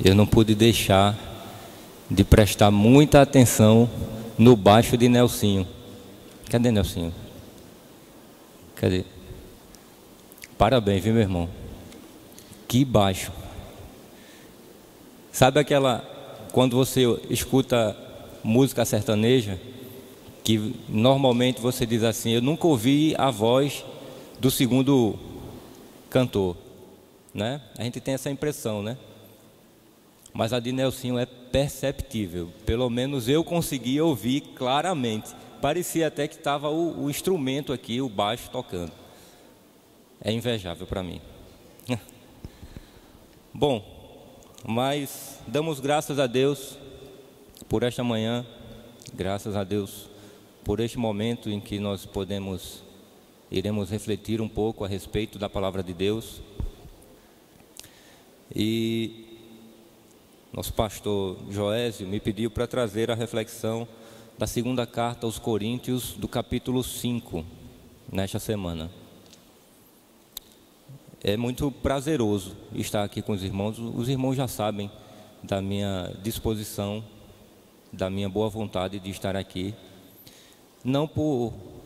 Eu não pude deixar de prestar muita atenção no baixo de Nelsinho. Cadê Nelsinho? Cadê? Parabéns, viu, meu irmão? Que baixo. Sabe aquela... Quando você escuta música sertaneja, que normalmente você diz assim, eu nunca ouvi a voz do segundo cantor, né? A gente tem essa impressão, né? Mas a de Nelsinho é perceptível. Pelo menos eu consegui ouvir claramente. Parecia até que estava o instrumento aqui, o baixo, tocando. É invejável para mim. Bom, mas damos graças a Deus por esta manhã. Graças a Deus por este momento em que nós iremos refletir um pouco a respeito da palavra de Deus. E nosso pastor Joésio me pediu para trazer a reflexão da segunda carta aos Coríntios, do capítulo 5, nesta semana. É muito prazeroso estar aqui com os irmãos. Os irmãos já sabem da minha disposição, da minha boa vontade de estar aqui. Não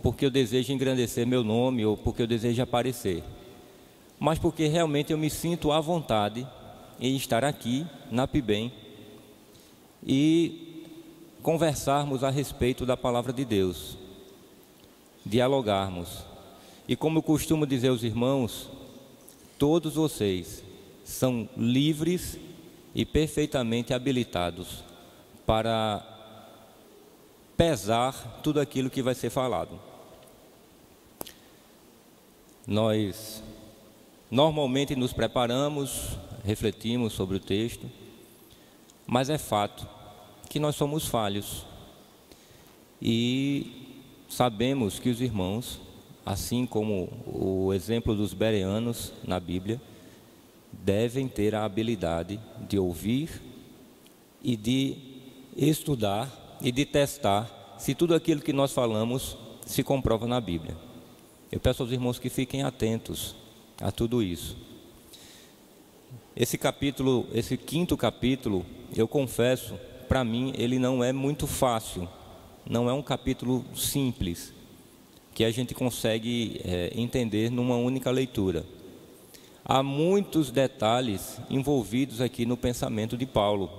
porque eu desejo engrandecer meu nome ou porque eu desejo aparecer, mas porque realmente eu me sinto à vontade em estar aqui na PIBEM e conversarmos a respeito da palavra de Deus, dialogarmos. E como eu costumo dizer aos irmãos, todos vocês são livres e perfeitamente habilitados para pesar tudo aquilo que vai ser falado. Nós normalmente nos preparamos, refletimos sobre o texto, mas é fato que nós somos falhos e sabemos que os irmãos, assim como o exemplo dos bereanos na Bíblia, devem ter a habilidade de ouvir e de estudar e de testar se tudo aquilo que nós falamos se comprova na Bíblia. Eu peço aos irmãos que fiquem atentos a tudo isso. Esse quinto capítulo, eu confesso, para mim ele não é muito fácil, não é um capítulo simples, que a gente consegue entender numa única leitura. Há muitos detalhes envolvidos aqui no pensamento de Paulo.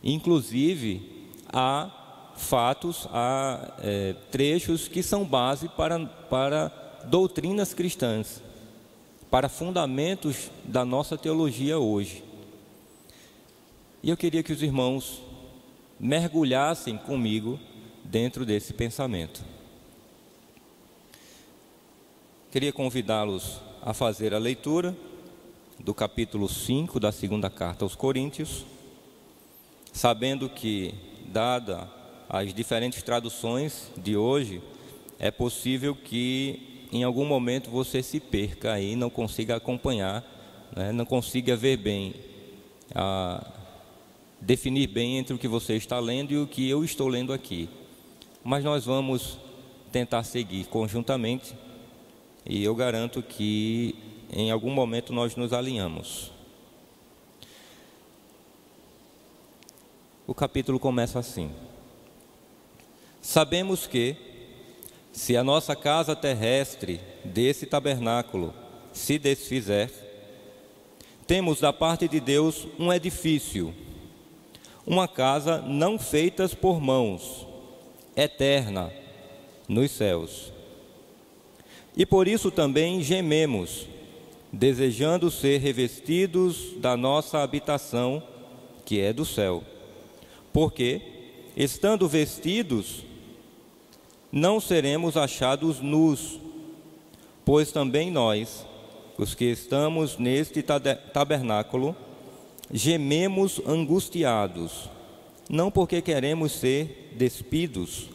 Inclusive, há fatos, há trechos que são base para doutrinas cristãs, para fundamentos da nossa teologia hoje. E eu queria que os irmãos mergulhassem comigo dentro desse pensamento. Queria convidá-los a fazer a leitura do capítulo 5 da segunda carta aos Coríntios, sabendo que, dada as diferentes traduções de hoje, é possível que em algum momento você se perca aí, não consiga acompanhar, né, não consiga ver bem, definir bem entre o que você está lendo e o que eu estou lendo aqui. Mas nós vamos tentar seguir conjuntamente e eu garanto que em algum momento nós nos alinhamos. O capítulo começa assim: sabemos que, se a nossa casa terrestre desse tabernáculo se desfizer, temos da parte de Deus um edifício, uma casa não feita por mãos, eterna nos céus. E por isso também gememos, desejando ser revestidos da nossa habitação, que é do céu. Porque, estando vestidos, não seremos achados nus, pois também nós, os que estamos neste tabernáculo, gememos angustiados, não porque queremos ser despidos,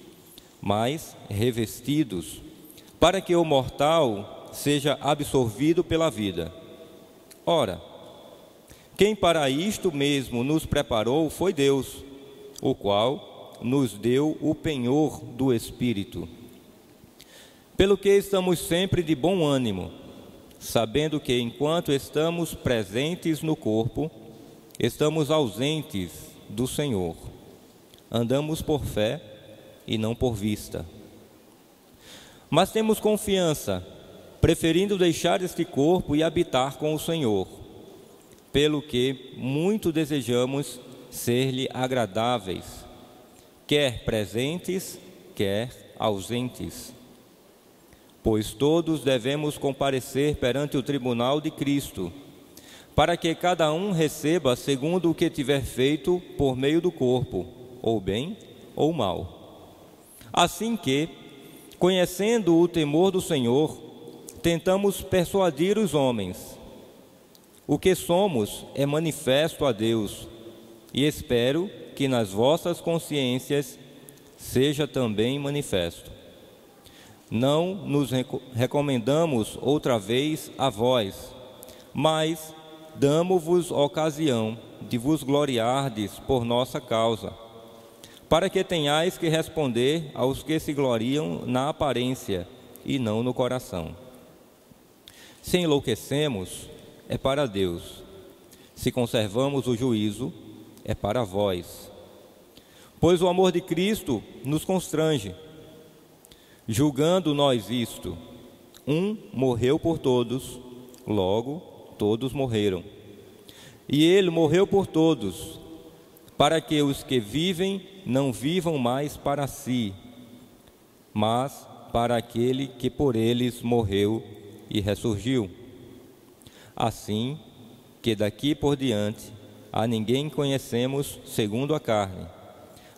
mas revestidos, para que o mortal seja absorvido pela vida. Ora, quem para isto mesmo nos preparou foi Deus, o qual, nos deu o penhor do Espírito. Pelo que estamos sempre de bom ânimo, sabendo que enquanto estamos presentes no corpo, estamos ausentes do Senhor. Andamos por fé e não por vista. Mas temos confiança, preferindo deixar este corpo e habitar com o Senhor, pelo que muito desejamos ser-lhe agradáveis, quer presentes, quer ausentes. Pois todos devemos comparecer perante o tribunal de Cristo, para que cada um receba segundo o que tiver feito por meio do corpo, ou bem ou mal. Assim que, conhecendo o temor do Senhor, tentamos persuadir os homens. O que somos é manifesto a Deus, e espero que nas vossas consciências seja também manifesto. Não nos recomendamos outra vez a vós, mas damo-vos ocasião de vos gloriardes por nossa causa, para que tenhais que responder aos que se gloriam na aparência e não no coração. Se enlouquecemos, é para Deus. Se conservamos o juízo, é para vós. Pois o amor de Cristo nos constrange, julgando nós isto: um morreu por todos, logo todos morreram. E ele morreu por todos, para que os que vivem não vivam mais para si, mas para aquele que por eles morreu e ressurgiu. Assim que daqui por diante a ninguém conhecemos segundo a carne.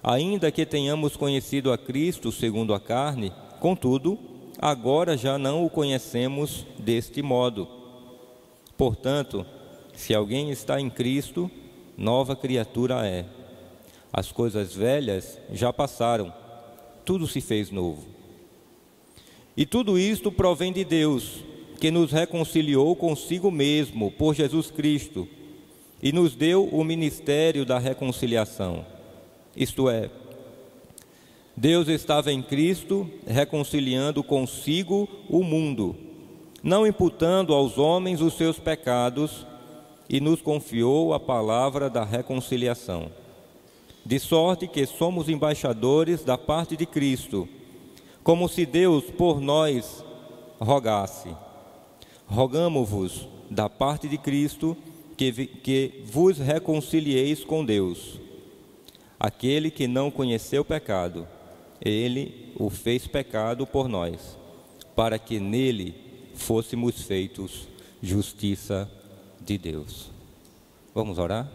Ainda que tenhamos conhecido a Cristo segundo a carne, contudo, agora já não o conhecemos deste modo. Portanto, se alguém está em Cristo, nova criatura é. As coisas velhas já passaram, tudo se fez novo. E tudo isto provém de Deus, que nos reconciliou consigo mesmo por Jesus Cristo e nos deu o ministério da reconciliação. Isto é, Deus estava em Cristo reconciliando consigo o mundo, não imputando aos homens os seus pecados, e nos confiou a palavra da reconciliação. De sorte que somos embaixadores da parte de Cristo, como se Deus por nós rogasse. Rogamo-vos da parte de Cristo que vos reconcilieis com Deus. Aquele que não conheceu pecado, ele o fez pecado por nós, para que nele fôssemos feitos justiça de Deus. Vamos orar?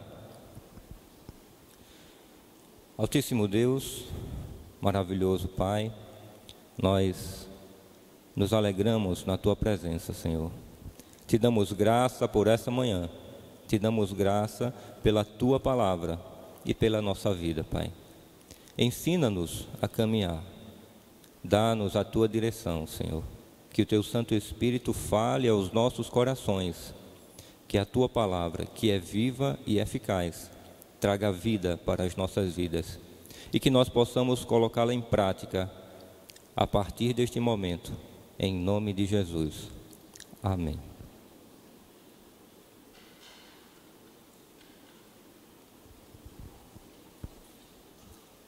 Altíssimo Deus, maravilhoso Pai, nós nos alegramos na Tua presença, Senhor. Te damos graça por essa manhã, te damos graça pela Tua palavra e pela nossa vida, Pai. Ensina-nos a caminhar, dá-nos a Tua direção, Senhor. Que o Teu Santo Espírito fale aos nossos corações, que a Tua palavra, que é viva e eficaz, traga vida para as nossas vidas e que nós possamos colocá-la em prática a partir deste momento, em nome de Jesus. Amém.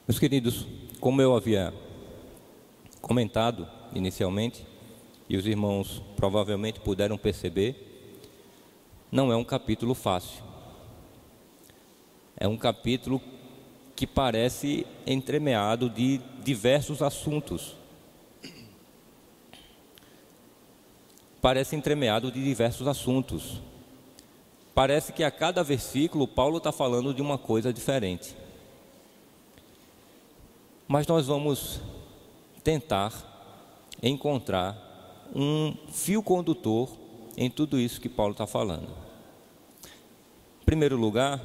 Meus queridos, como eu havia comentado inicialmente, e os irmãos provavelmente puderam perceber, não é um capítulo fácil. É um capítulo que parece entremeado de diversos assuntos. Parece entremeado de diversos assuntos. Parece que a cada versículo Paulo está falando de uma coisa diferente. Mas nós vamos tentar encontrar um fio condutor em tudo isso que Paulo está falando. Em primeiro lugar,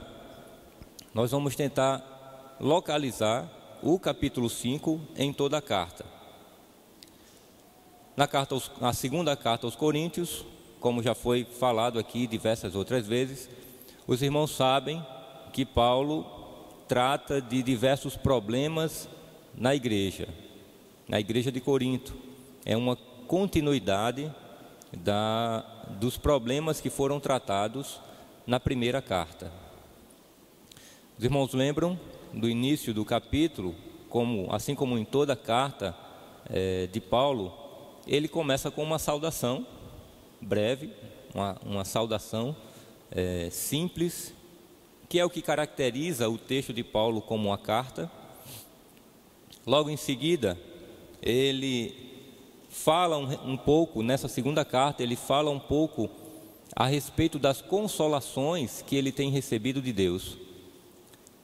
nós vamos tentar localizar o capítulo 5 em toda a carta. Na segunda carta aos Coríntios, como já foi falado aqui diversas outras vezes, os irmãos sabem que Paulo trata de diversos problemas na igreja de Corinto. É uma continuidade dos problemas que foram tratados na primeira carta. Os irmãos lembram do início do capítulo, assim como em toda a carta de Paulo, ele começa com uma saudação breve, uma saudação simples, que é o que caracteriza o texto de Paulo como uma carta. Logo em seguida, ele fala um pouco, nessa segunda carta, ele fala um pouco a respeito das consolações que ele tem recebido de Deus.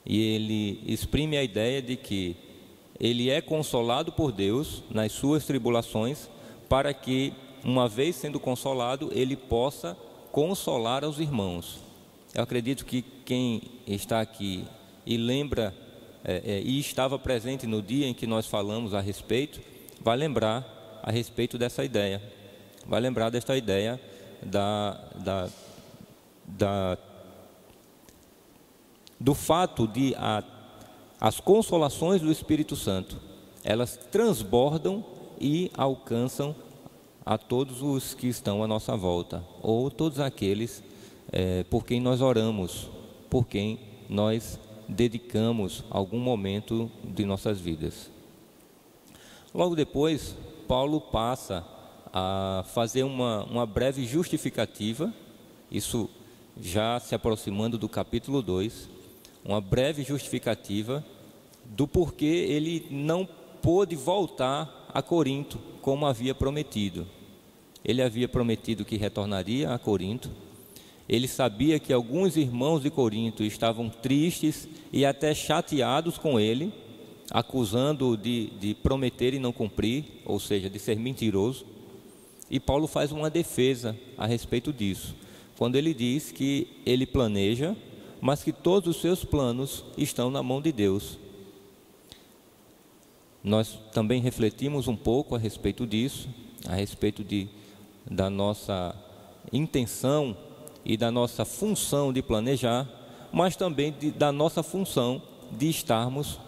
E ele exprime a ideia de que ele é consolado por Deus nas suas tribulações, para que, uma vez sendo consolado, ele possa consolar aos irmãos. Eu acredito que quem está aqui e lembra e estava presente no dia em que nós falamos a respeito, vai lembrar a respeito dessa ideia. Vai lembrar desta ideia do fato de as consolações do Espírito Santo, elas transbordam e alcançam a todos os que estão à nossa volta, ou todos aqueles por quem nós oramos, por quem nós dedicamos algum momento de nossas vidas. Logo depois, Paulo passa a fazer uma breve justificativa, isso já se aproximando do capítulo 2, uma breve justificativa do porquê ele não pôde voltar a Corinto como havia prometido. Ele havia prometido que retornaria a Corinto. Ele sabia que alguns irmãos de Corinto estavam tristes e até chateados com ele, acusando-o de prometer e não cumprir, ou seja, de ser mentiroso. E Paulo faz uma defesa a respeito disso, quando ele diz que ele planeja, mas que todos os seus planos estão na mão de Deus. Nós também refletimos um pouco a respeito disso, a respeito da nossa intenção e da nossa função de planejar, mas também da nossa função de estarmos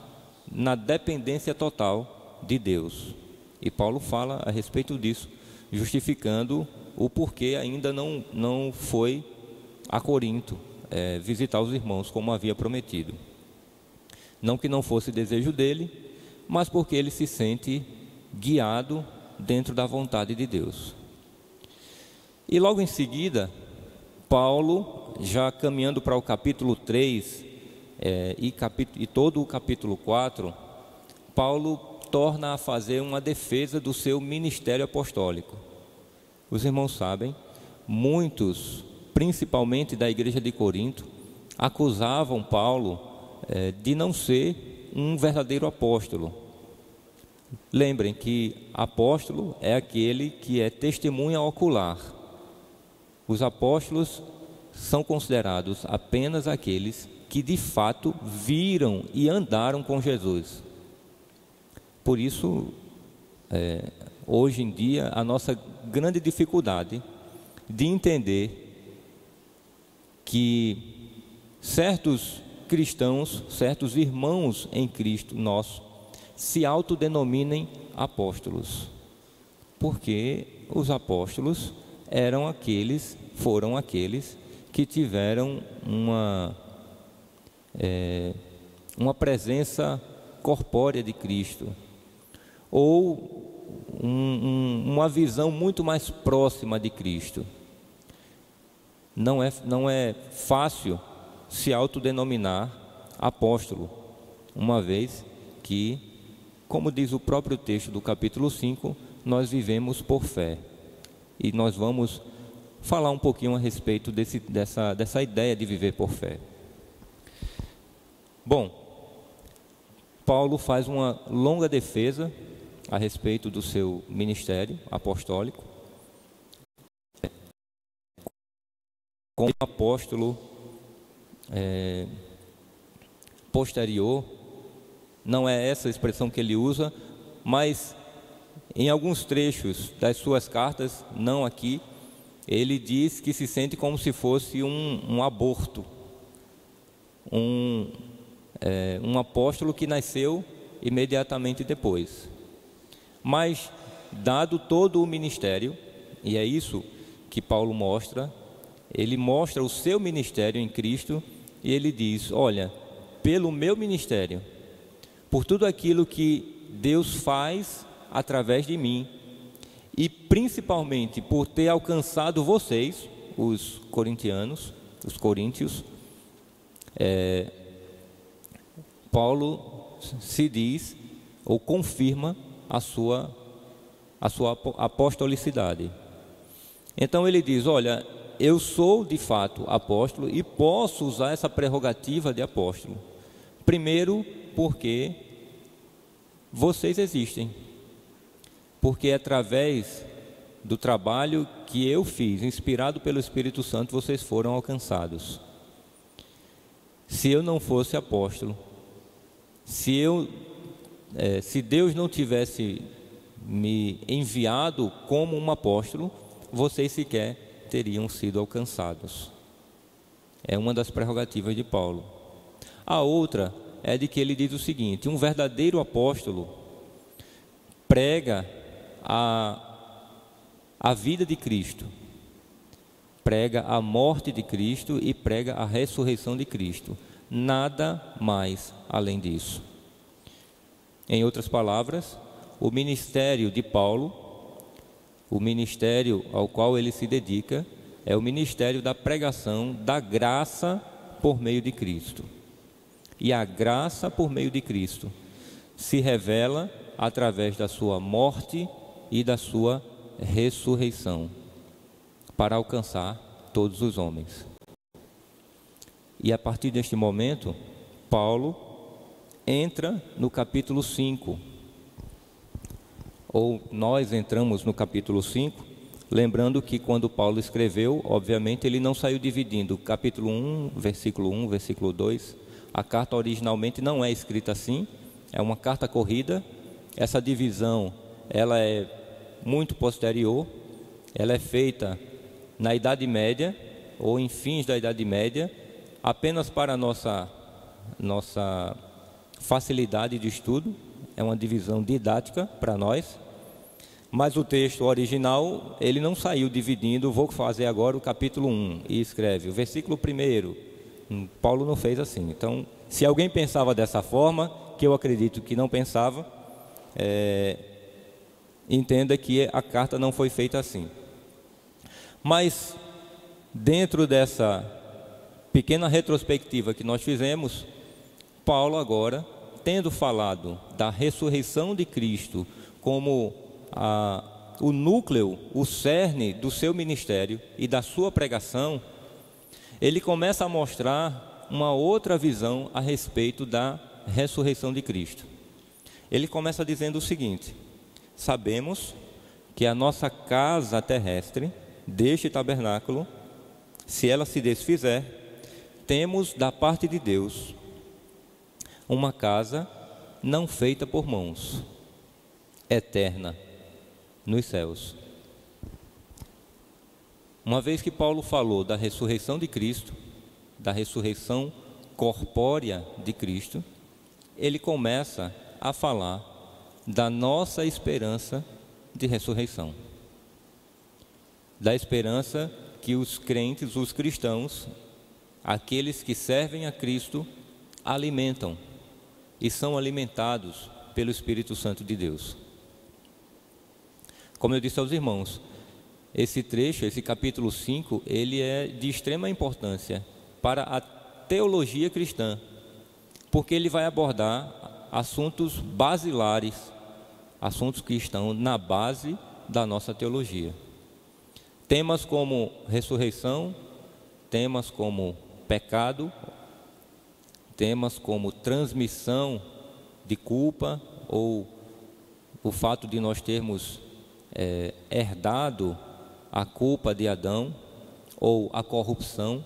na dependência total de Deus. E Paulo fala a respeito disso, justificando o porquê ainda não foi a Corinto visitar os irmãos como havia prometido. Não que não fosse desejo dele, mas porque ele se sente guiado dentro da vontade de Deus. E logo em seguida, Paulo, já caminhando para o capítulo 3 e todo o capítulo 4, Paulo torna a fazer uma defesa do seu ministério apostólico. Os irmãos sabem, muitos, principalmente da igreja de Corinto, acusavam Paulo de não ser um verdadeiro apóstolo. Lembrem que apóstolo é aquele que é testemunha ocular. Os apóstolos são considerados apenas aqueles que de fato viram e andaram com Jesus. Por isso, hoje em dia, a nossa grande dificuldade de entender que certos cristãos, certos irmãos em Cristo nosso, se autodenominem apóstolos, porque os apóstolos foram aqueles que tiveram uma presença corpórea de Cristo, ou uma visão muito mais próxima de Cristo. Não é fácil se autodenominar apóstolo, uma vez que, como diz o próprio texto do capítulo 5, nós vivemos por fé. E nós vamos falar um pouquinho a respeito dessa ideia de viver por fé. Bom, Paulo faz uma longa defesa a respeito do seu ministério apostólico. Como apóstolo posterior, não é essa a expressão que ele usa, mas em alguns trechos das suas cartas, não aqui, ele diz que se sente como se fosse um aborto, um apóstolo que nasceu imediatamente depois. Mas, dado todo o ministério, e é isso que Paulo mostra, ele mostra o seu ministério em Cristo, e ele diz: olha, pelo meu ministério, por tudo aquilo que Deus faz através de mim, e principalmente por ter alcançado vocês, os coríntios, Paulo se diz, ou confirma a sua apostolicidade. Então ele diz: olha, eu sou de fato apóstolo e posso usar essa prerrogativa de apóstolo. Primeiro, porque vocês existem, porque através do trabalho que eu fiz, inspirado pelo Espírito Santo, vocês foram alcançados. Se eu não fosse apóstolo, se Deus não tivesse me enviado como um apóstolo, vocês sequer teriam sido alcançados. É uma das prerrogativas de Paulo. A outra é de que ele diz o seguinte: um verdadeiro apóstolo prega a vida de Cristo, prega a morte de Cristo e prega a ressurreição de Cristo. Nada mais além disso. Em outras palavras, o ministério de Paulo, o ministério ao qual ele se dedica, é o ministério da pregação da graça por meio de Cristo. E a graça por meio de Cristo se revela através da sua morte e da sua ressurreição, para alcançar todos os homens. E a partir deste momento, Paulo entra no capítulo 5, ou nós entramos no capítulo 5, lembrando que quando Paulo escreveu, obviamente ele não saiu dividindo capítulo 1, versículo 2, a carta originalmente não é escrita assim, é uma carta corrida. Essa divisão, ela é muito posterior, ela é feita na Idade Média, ou em fins da Idade Média, apenas para a nossa facilidade de estudo, é uma divisão didática para nós, mas o texto original, ele não saiu dividindo, vou fazer agora o capítulo 1, e escreve o versículo 1, Paulo não fez assim. Então, se alguém pensava dessa forma, que eu acredito que não pensava, entenda que a carta não foi feita assim. Mas, dentro dessa pequena retrospectiva que nós fizemos, Paulo agora, tendo falado da ressurreição de Cristo como o núcleo, o cerne do seu ministério e da sua pregação, ele começa a mostrar uma outra visão a respeito da ressurreição de Cristo. Ele começa dizendo o seguinte: sabemos que a nossa casa terrestre, deste tabernáculo, se ela se desfizer, temos da parte de Deus uma casa não feita por mãos, eterna, nos céus. Uma vez que Paulo falou da ressurreição de Cristo, da ressurreição corpórea de Cristo, ele começa a falar da nossa esperança de ressurreição, da esperança que os crentes, os cristãos, aqueles que servem a Cristo, alimentam e são alimentados pelo Espírito Santo de Deus. Como eu disse aos irmãos, esse trecho, esse capítulo 5, ele é de extrema importância para a teologia cristã, porque ele vai abordar assuntos basilares, assuntos que estão na base da nossa teologia. Temas como ressurreição, temas como pecado, temas como transmissão de culpa, ou o fato de nós termos herdado a culpa de Adão, ou a corrupção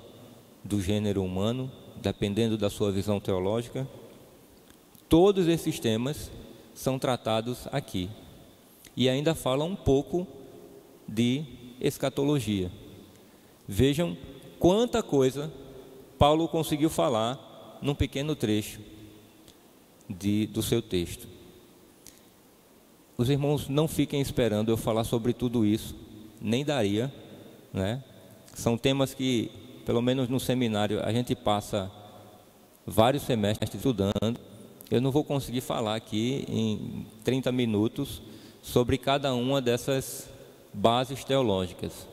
do gênero humano, dependendo da sua visão teológica. Todos esses temas são tratados aqui. E ainda fala um pouco de escatologia. Vejam quanta coisa Paulo conseguiu falar num pequeno trecho do seu texto. Os irmãos não fiquem esperando eu falar sobre tudo isso, nem daria, né? São temas que, pelo menos no seminário, a gente passa vários semestres estudando. Eu não vou conseguir falar aqui em 30 minutos sobre cada uma dessas bases teológicas.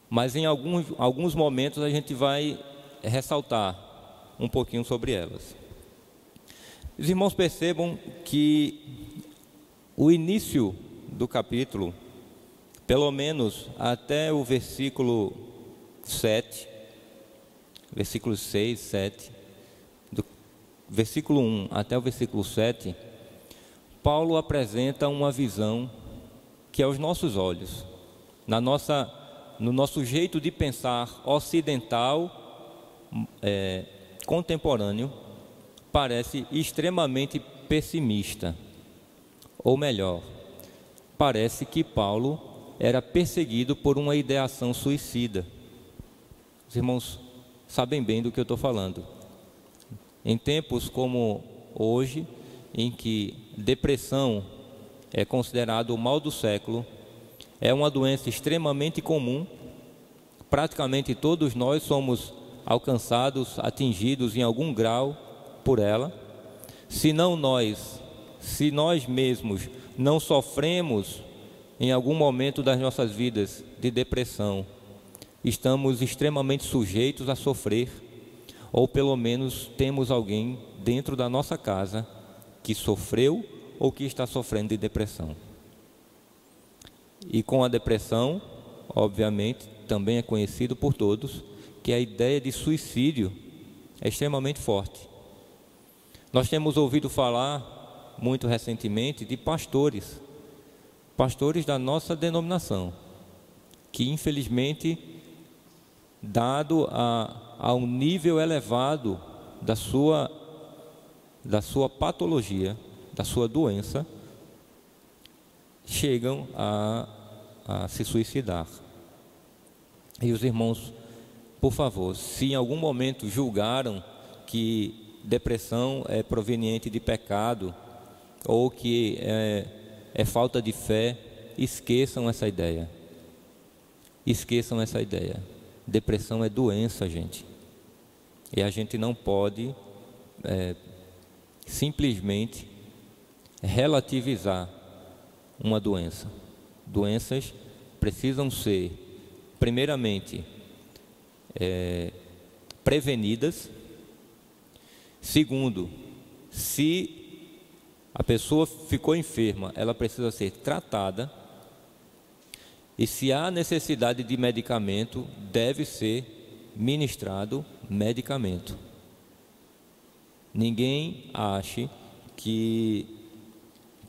Mas em alguns momentos a gente vai ressaltar um pouquinho sobre elas. Os irmãos percebam que o início do capítulo, pelo menos até o versículo 7, versículos 6, 7, do versículo 1 até o versículo 7, Paulo apresenta uma visão que aos nossos olhos, no nosso jeito de pensar ocidental, contemporâneo, parece extremamente pessimista. Ou melhor, parece que Paulo era perseguido por uma ideação suicida. Os irmãos sabem bem do que eu estou falando. Em tempos como hoje, em que depressão é considerado o mal do século, é uma doença extremamente comum, praticamente todos nós somos alcançados, atingidos em algum grau por ela. Se nós mesmos não sofremos em algum momento das nossas vidas de depressão, estamos extremamente sujeitos a sofrer, ou pelo menos temos alguém dentro da nossa casa que sofreu ou que está sofrendo de depressão. E com a depressão, obviamente, também é conhecido por todos que a ideia de suicídio é extremamente forte. Nós temos ouvido falar muito recentemente de pastores da nossa denominação, que infelizmente, dado ao nível elevado da sua patologia, da sua doença, chegam a se suicidar. E os irmãos, por favor, se em algum momento julgaram que depressão é proveniente de pecado ou que é falta de fé, esqueçam essa ideia. Esqueçam essa ideia. Depressão é doença, gente. E a gente não pode simplesmente relativizar uma doença. Doenças precisam ser, primeiramente, prevenidas. Segundo, se a pessoa ficou enferma, ela precisa ser tratada. E se há necessidade de medicamento, deve ser ministrado medicamento. Ninguém ache que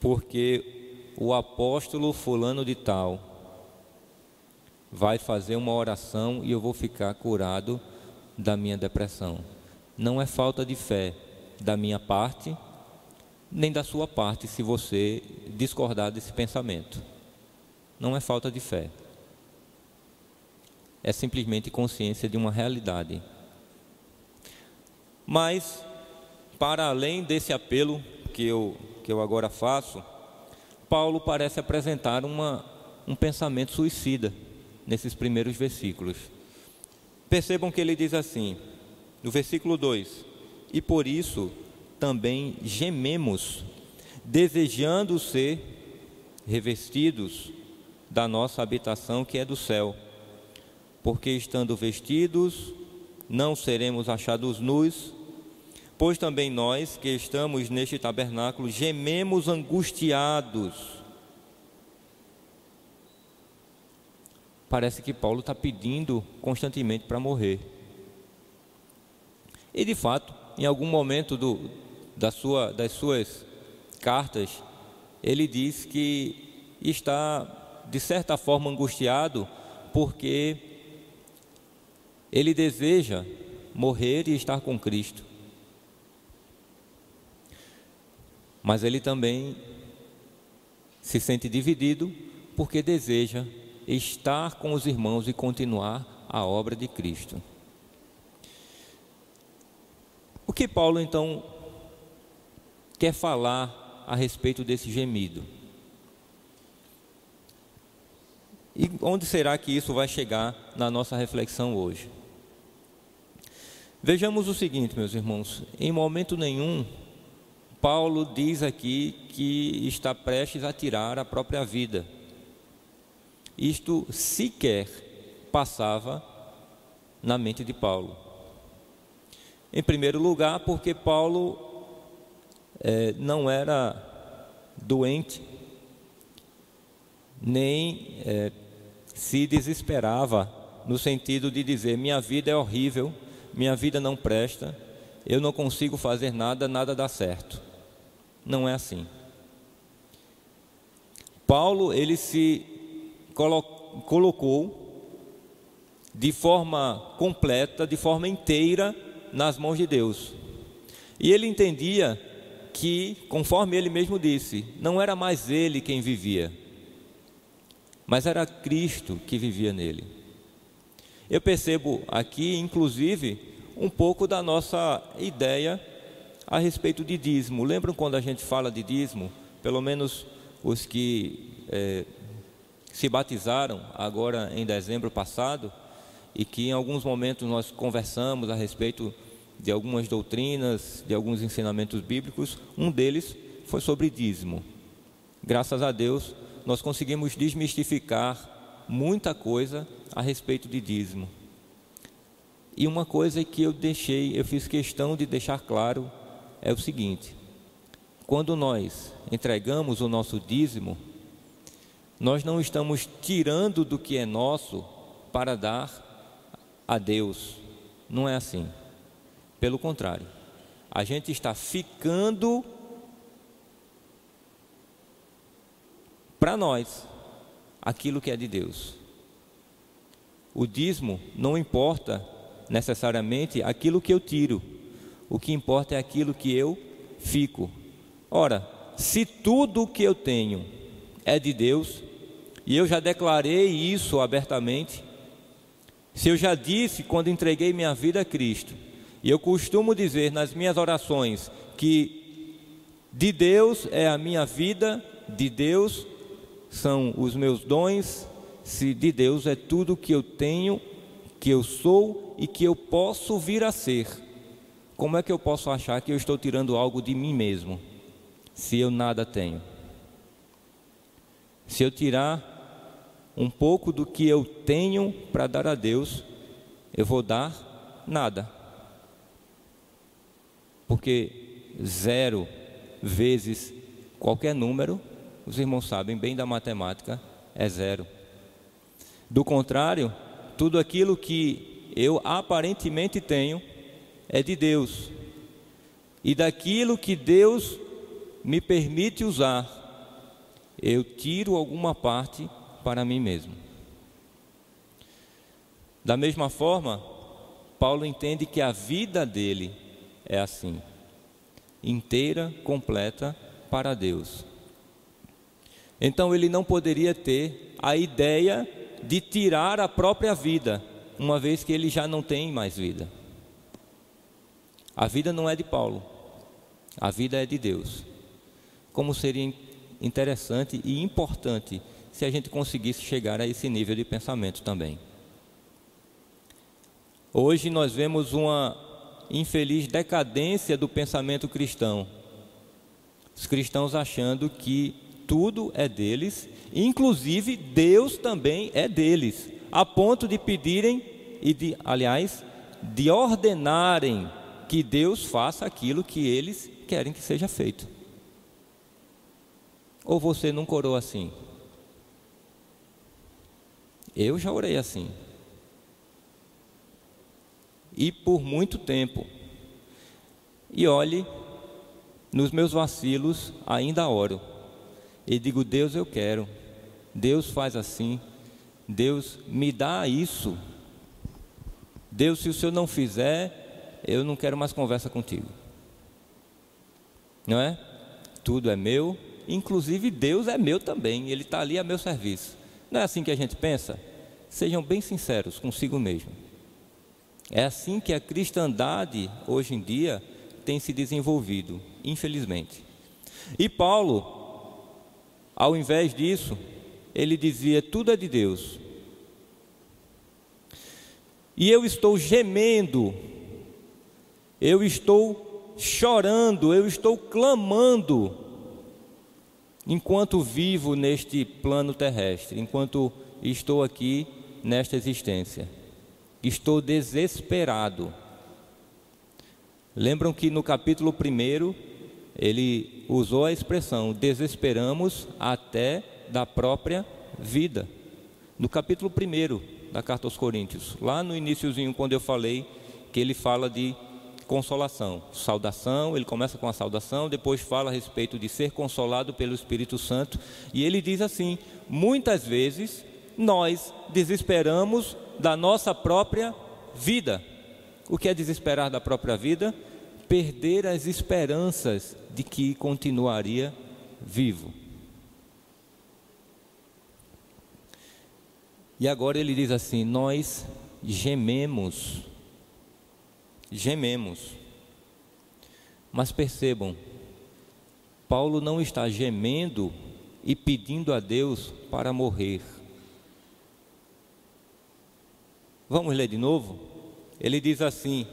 porque o apóstolo fulano de tal vai fazer uma oração e eu vou ficar curado da minha depressão. Não é falta de fé da minha parte, nem da sua parte, se você discordar desse pensamento. Não é falta de fé. É simplesmente consciência de uma realidade. Mas, para além desse apelo que eu agora faço, Paulo parece apresentar um pensamento suicida nesses primeiros versículos. Percebam que ele diz assim, no versículo 2: e por isso também gememos, desejando ser revestidos da nossa habitação que é do céu, porque estando vestidos não seremos achados nus, pois também nós que estamos neste tabernáculo gememos angustiados. Parece que Paulo está pedindo constantemente para morrer. E de fato, em algum momento das suas cartas, ele diz que está, de certa forma, angustiado, porque ele deseja morrer e estar com Cristo. Mas ele também se sente dividido, porque deseja estar com os irmãos e continuar a obra de Cristo. O que Paulo então quer falar a respeito desse gemido. E onde será que isso vai chegar na nossa reflexão hoje? Vejamos o seguinte, meus irmãos, em momento nenhum, Paulo diz aqui que está prestes a tirar a própria vida. Isto sequer passava na mente de Paulo. Em primeiro lugar, porque Paulo não era doente, nem se desesperava no sentido de dizer: minha vida é horrível, minha vida não presta, eu não consigo fazer nada, nada dá certo. Não é assim. Paulo, ele se colocou de forma completa, de forma inteira nas mãos de Deus. E ele entendia que, conforme ele mesmo disse, não era mais ele quem vivia, mas era Cristo que vivia nele. Eu percebo aqui, inclusive, um pouco da nossa ideia a respeito de dízimo. Lembram quando a gente fala de dízimo? Pelo menos os que se batizaram agora em dezembro passado, e que em alguns momentos nós conversamos a respeito de algumas doutrinas, de alguns ensinamentos bíblicos. Um deles foi sobre dízimo. Graças a Deus, nós conseguimos desmistificar muita coisa a respeito de dízimo. E uma coisa que eu fiz questão de deixar claro é o seguinte: quando nós entregamos o nosso dízimo, nós não estamos tirando do que é nosso para dar a Deus. Não é assim. Pelo contrário, a gente está ficando para nós aquilo que é de Deus. O dízimo não importa necessariamente aquilo que eu tiro, o que importa é aquilo que eu fico. Ora, se tudo o que eu tenho é de Deus, e eu já declarei isso abertamente, se eu já disse quando entreguei minha vida a Cristo, e eu costumo dizer nas minhas orações que de Deus é a minha vida, de Deus são os meus dons, se de Deus é tudo que eu tenho, que eu sou e que eu posso vir a ser, como é que eu posso achar que eu estou tirando algo de mim mesmo, se eu nada tenho? Se eu tirar um pouco do que eu tenho para dar a Deus, eu vou dar nada. Porque 0 vezes qualquer número, os irmãos sabem bem da matemática, é 0. Do contrário, tudo aquilo que eu aparentemente tenho é de Deus. E daquilo que Deus me permite usar, eu tiro alguma parte para mim mesmo. Da mesma forma, Paulo entende que a vida dele é assim, inteira, completa para Deus. Então ele não poderia ter a ideia de tirar a própria vida, uma vez que ele já não tem mais vida. A vida não é de Paulo, a vida é de Deus. Como seria interessante e importante se a gente conseguisse chegar a esse nível de pensamento também. Hoje nós vemos uma infeliz decadência do pensamento cristão. Os cristãos achando que tudo é deles, inclusive Deus também é deles, a ponto de pedirem de ordenarem que Deus faça aquilo que eles querem que seja feito. Ou você nunca orou assim? Eu já orei assim. E por muito tempo. E olhe, nos meus vacilos ainda oro. E digo: Deus, eu quero. Deus faz assim. Deus me dá isso. Deus, se o Senhor não fizer, eu não quero mais conversa contigo. Não é? Tudo é meu, inclusive Deus é meu também. Ele está ali a meu serviço. Não é assim que a gente pensa? Sejam bem sinceros consigo mesmo. É assim que a cristandade hoje em dia tem se desenvolvido, infelizmente. E Paulo, ao invés disso, ele dizia: tudo é de Deus. E eu estou gemendo, eu estou chorando, eu estou clamando, enquanto vivo neste plano terrestre, enquanto estou aqui nesta existência. Estou desesperado. Lembram que no capítulo 1, ele usou a expressão: desesperamos até da própria vida. No capítulo 1 da carta aos Coríntios, lá no iniciozinho, quando eu falei que ele fala de consolação, saudação, ele começa com a saudação, depois fala a respeito de ser consolado pelo Espírito Santo, e ele diz assim: muitas vezes nós desesperamos da nossa própria vida. O que é desesperar da própria vida? Perder as esperanças de que continuaria vivo. E agora ele diz assim: nós gememos. Mas percebam, Paulo não está gemendo e pedindo a Deus para morrer. Vamos ler de novo? Ele diz assim: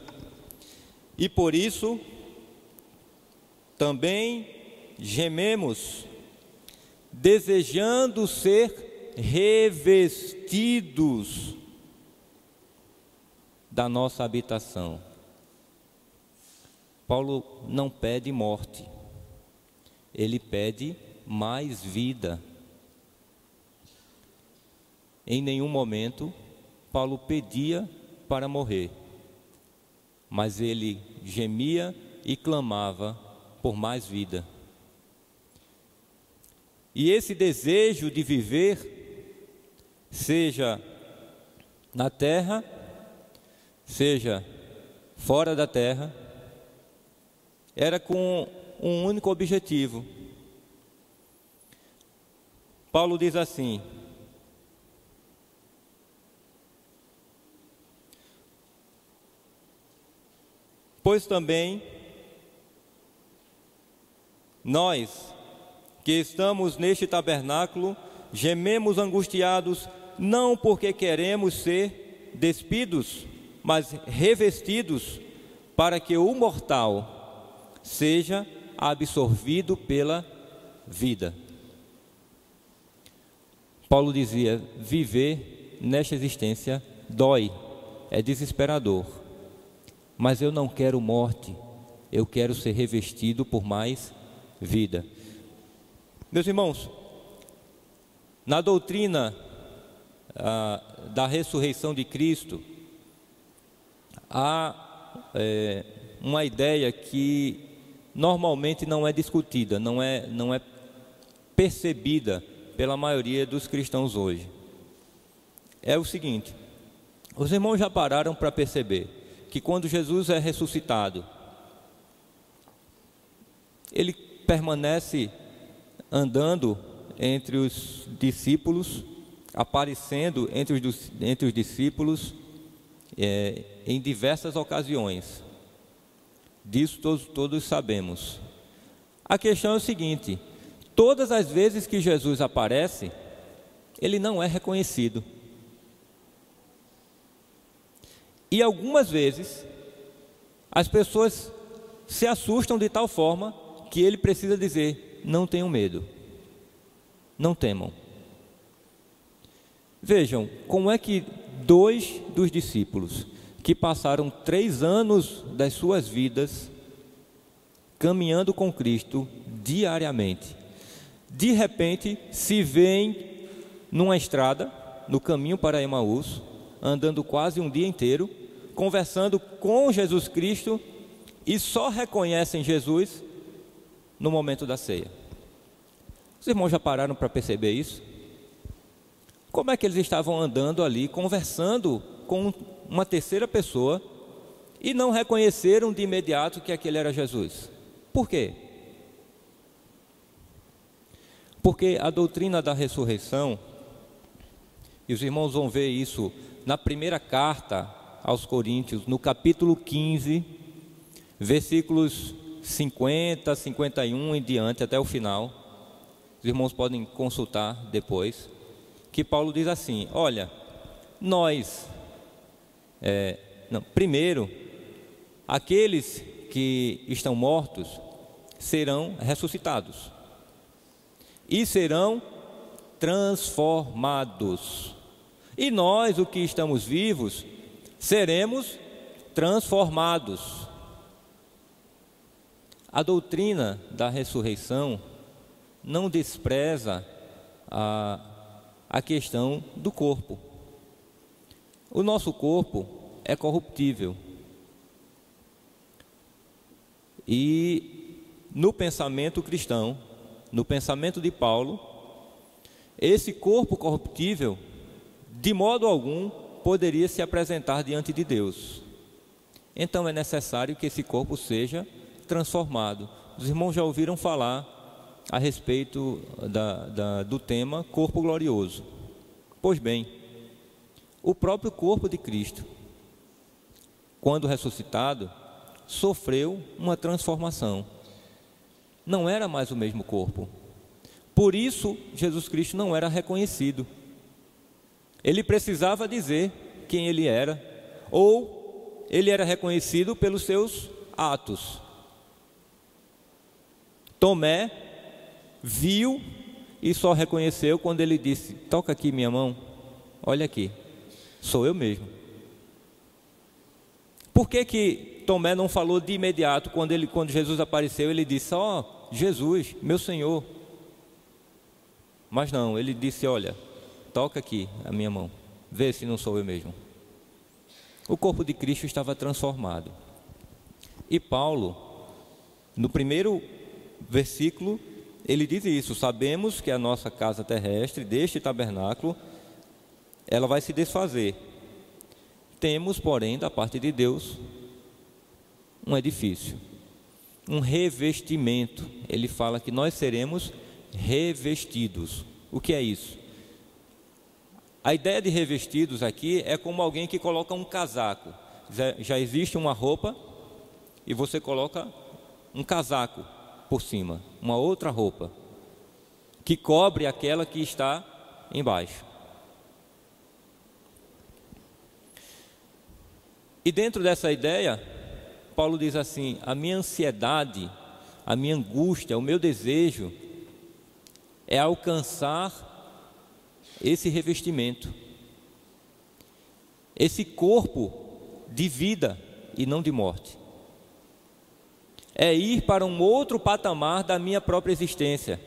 e por isso também gememos, desejando ser revestidos da nossa habitação. Paulo não pede morte, ele pede mais vida. Em nenhum momento Paulo pedia para morrer, mas ele gemia e clamava por mais vida. E esse desejo de viver, seja na terra, seja fora da terra, era com um único objetivo. Paulo diz assim: pois também nós que estamos neste tabernáculo gememos angustiados, não porque queremos ser despidos, mas revestidos, para que o mortal seja absorvido pela vida. Paulo dizia: viver nesta existência dói, é desesperador, mas eu não quero morte, eu quero ser revestido por mais vida. Meus irmãos, na doutrina da ressurreição de Cristo, há uma ideia que normalmente não é discutida, não é percebida pela maioria dos cristãos hoje. É o seguinte: os irmãos já pararam para perceber que quando Jesus é ressuscitado, ele permanece andando entre os discípulos, aparecendo entre os discípulos em diversas ocasiões. Disso todos sabemos. A questão é o seguinte: todas as vezes que Jesus aparece, ele não é reconhecido. E algumas vezes as pessoas se assustam de tal forma que ele precisa dizer: não tenham medo, não temam. Vejam, como é que 2 dos discípulos, que passaram 3 anos das suas vidas caminhando com Cristo diariamente, de repente se veem numa estrada, no caminho para Emaús, andando quase um dia inteiro, conversando com Jesus Cristo, e só reconhecem Jesus no momento da ceia. Os irmãos já pararam para perceber isso? Como é que eles estavam andando ali, conversando com uma terceira pessoa, e não reconheceram de imediato que aquele era Jesus? Por quê? Porque a doutrina da ressurreição, e os irmãos vão ver isso na primeira carta aos Coríntios, no capítulo 15, versículos 50, 51 em diante, até o final. Os irmãos podem consultar depois. Que Paulo diz assim: olha, primeiro, aqueles que estão mortos serão ressuscitados e serão transformados. E nós, os que estamos vivos, seremos transformados. A doutrina da ressurreição não despreza a questão do corpo. O nosso corpo é corruptível. E no pensamento cristão, no pensamento de Paulo, esse corpo corruptível, de modo algum, poderia se apresentar diante de Deus. Então é necessário que esse corpo seja transformado. Os irmãos já ouviram falar a respeito do tema corpo glorioso. Pois bem, o próprio corpo de Cristo, quando ressuscitado, sofreu uma transformação. Não era mais o mesmo corpo. Por isso, Jesus Cristo não era reconhecido. Ele precisava dizer quem ele era, ou ele era reconhecido pelos seus atos. Tomé viu e só reconheceu quando ele disse: toca aqui minha mão, olha aqui, sou eu mesmo. Por que Tomé não falou de imediato, quando Jesus apareceu, ele disse: ó, Jesus, meu Senhor? Mas não, ele disse: olha, toca aqui a minha mão, vê se não sou eu mesmo. O corpo de Cristo estava transformado. E Paulo, no primeiro versículo, ele diz isso: sabemos que a nossa casa terrestre, deste tabernáculo, ela vai se desfazer. Temos, porém, da parte de Deus, um edifício, um revestimento. Ele fala que nós seremos revestidos. O que é isso? A ideia de revestidos aqui é como alguém que coloca um casaco. Já existe uma roupa e você coloca um casaco por cima, uma outra roupa que cobre aquela que está embaixo. E dentro dessa ideia, Paulo diz assim: a minha ansiedade, a minha angústia, o meu desejo é alcançar esse revestimento, esse corpo de vida e não de morte. É ir para um outro patamar da minha própria existência,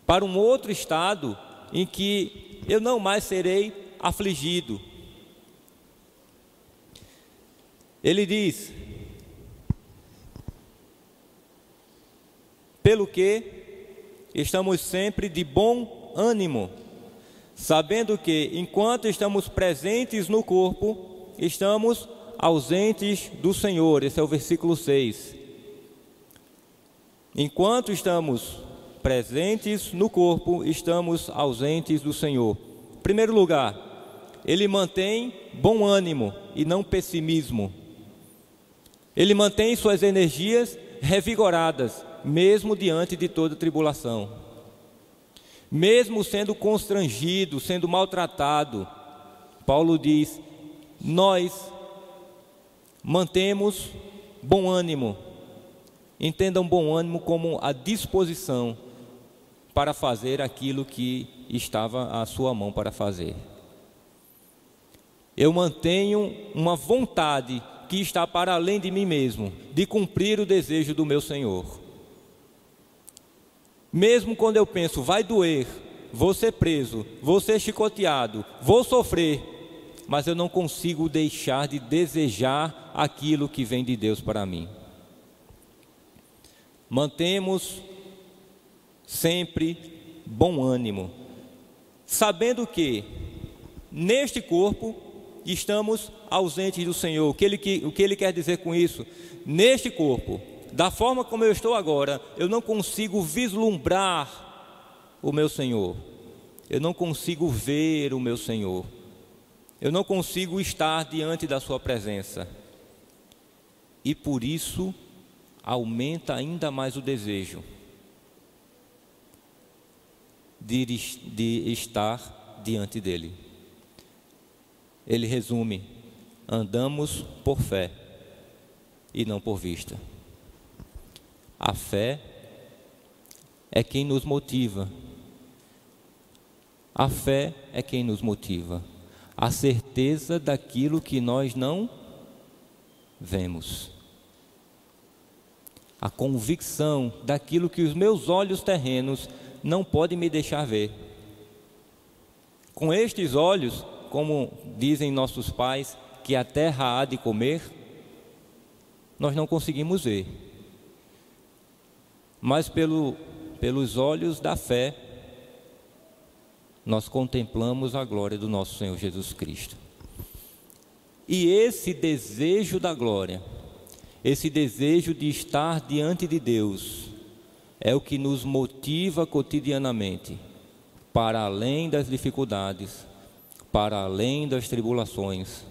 para um outro estado em que eu não mais serei afligido. Ele diz: pelo que estamos sempre de bom ânimo, sabendo que, enquanto estamos presentes no corpo, estamos ausentes do Senhor. Esse é o versículo 6. Enquanto estamos presentes no corpo, estamos ausentes do Senhor. Em primeiro lugar, ele mantém bom ânimo e não pessimismo. Ele mantém suas energias revigoradas, mesmo diante de toda tribulação. Mesmo sendo constrangido, sendo maltratado, Paulo diz: nós mantemos bom ânimo. Entendam bom ânimo como a disposição para fazer aquilo que estava à sua mão para fazer. Eu mantenho uma vontade que está para além de mim mesmo, de cumprir o desejo do meu Senhor. Mesmo quando eu penso, vai doer, vou ser preso, vou ser chicoteado, vou sofrer, mas eu não consigo deixar de desejar aquilo que vem de Deus para mim. Mantemos sempre bom ânimo, sabendo que neste corpo estamos ausentes do Senhor. O que ele quer dizer com isso? Neste corpo, da forma como eu estou agora, eu não consigo vislumbrar o meu Senhor, eu não consigo ver o meu Senhor, eu não consigo estar diante da sua presença. E por isso aumenta ainda mais o desejo de estar diante dele. Ele resume: andamos por fé e não por vista. A fé é quem nos motiva. A fé é quem nos motiva. A certeza daquilo que nós não vemos. A convicção daquilo que os meus olhos terrenos não podem me deixar ver. Com estes olhos, como dizem nossos pais, que a terra há de comer, nós não conseguimos ver. Mas pelos olhos da fé, nós contemplamos a glória do nosso Senhor Jesus Cristo. E esse desejo da glória, esse desejo de estar diante de Deus, é o que nos motiva cotidianamente, para além das dificuldades, para além das tribulações,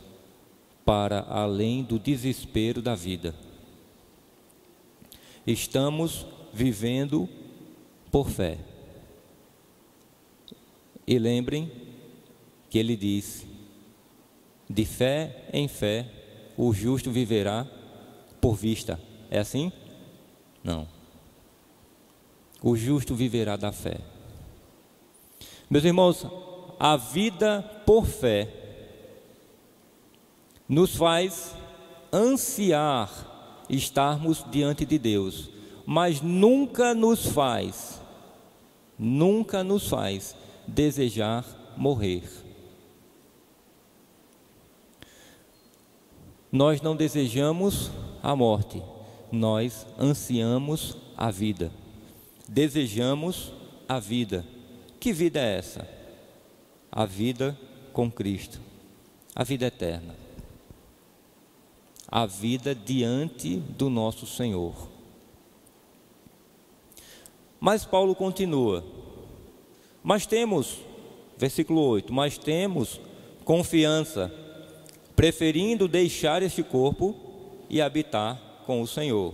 para além do desespero da vida. Estamos vivendo por fé. E lembrem que ele diz: de fé em fé, o justo viverá por vista. É assim? Não. O justo viverá da fé. Meus irmãos, a vida por fé nos faz ansiar estarmos diante de Deus, mas nunca nos faz desejar morrer. Nós não desejamos a morte, nós ansiamos a vida. Desejamos a vida. Que vida é essa? A vida com Cristo, a vida eterna, a vida diante do nosso Senhor. Mas Paulo continua: mas temos, versículo 8, mas temos confiança, preferindo deixar este corpo e habitar com o Senhor,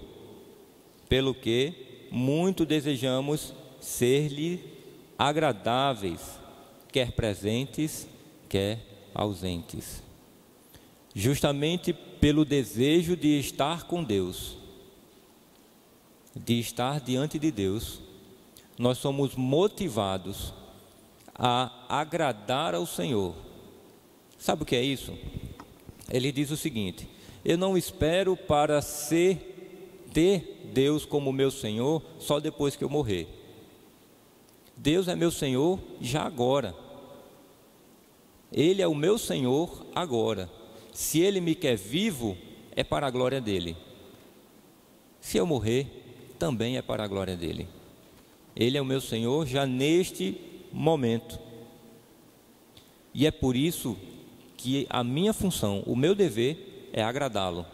pelo que muito desejamos ser-lhe agradáveis, quer presentes, quer ausentes. Justamente pelo desejo de estar com Deus, de estar diante de Deus, nós somos motivados a agradar ao Senhor. Sabe o que é isso? Ele diz o seguinte: eu não espero para ter Deus como meu Senhor só depois que eu morrer. Deus é meu Senhor já agora. Ele é o meu Senhor agora. Se Ele me quer vivo, é para a glória dEle. Se eu morrer, também é para a glória dEle. Ele é o meu Senhor já neste momento. E é por isso que a minha função, o meu dever, é agradá-lo.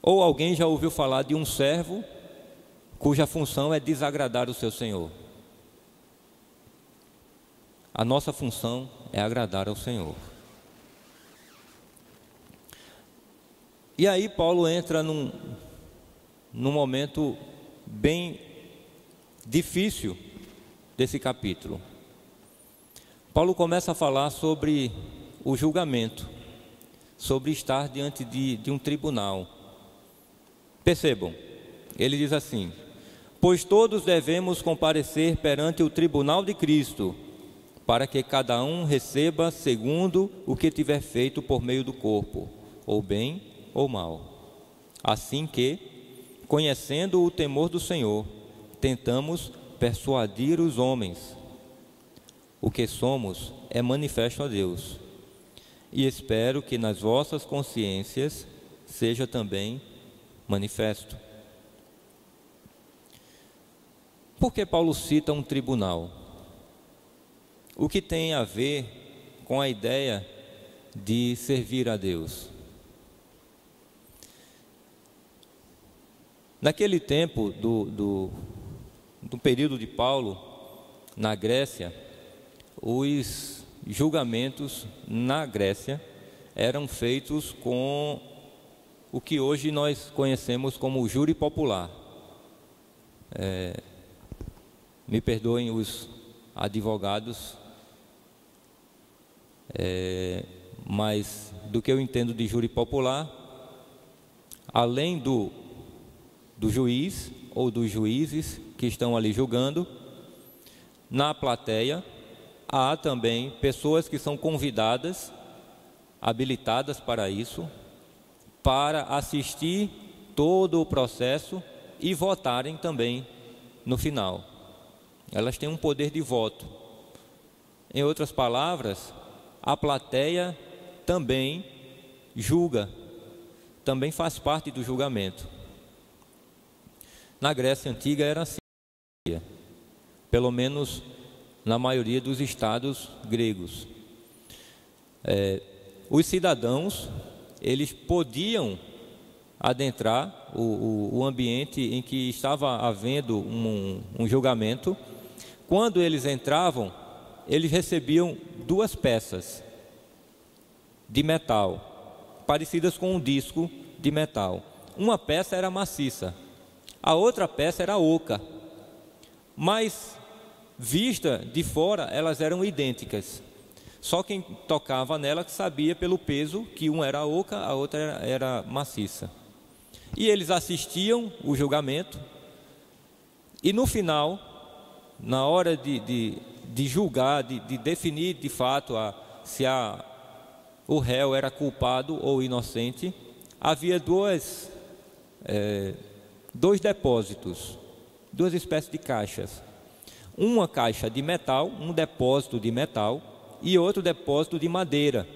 Ou alguém já ouviu falar de um servo cuja função é desagradar o seu Senhor? A nossa função é agradar ao Senhor. E aí Paulo entra num momento bem difícil desse capítulo. Paulo começa a falar sobre o julgamento, sobre estar diante de um tribunal. Percebam, ele diz assim: pois todos devemos comparecer perante o tribunal de Cristo, para que cada um receba segundo o que tiver feito por meio do corpo, ou bem ou mal. Assim que, conhecendo o temor do Senhor, tentamos persuadir os homens. O que somos é manifesto a Deus, e espero que nas vossas consciências seja também manifesto. Por que Paulo cita um tribunal? O que tem a ver com a ideia de servir a Deus? Naquele tempo do período de Paulo, na Grécia, os julgamentos na Grécia eram feitos com o que hoje nós conhecemos como júri popular. Me perdoem os advogados, mas do que eu entendo de júri popular, além do juiz ou dos juízes que estão ali julgando, na plateia há também pessoas que são convidadas, habilitadas para isso, para assistir todo o processo e votarem também no final. Elas têm um poder de voto. Em outras palavras, a plateia também julga, também faz parte do julgamento. Na Grécia Antiga era assim, pelo menos na maioria dos estados gregos. Os cidadãos, eles podiam adentrar o ambiente em que estava havendo um julgamento. Quando eles entravam, eles recebiam 2 peças de metal, parecidas com um disco de metal. Uma peça era maciça, a outra peça era oca, mas vista de fora elas eram idênticas. Só quem tocava nela sabia pelo peso que uma era oca, a outra era maciça. E eles assistiam o julgamento, e no final, na hora de julgar, de definir de fato se o réu era culpado ou inocente, havia dois depósitos, 2 espécies de caixas. Uma caixa de metal, um depósito de metal, e outro depósito de madeira.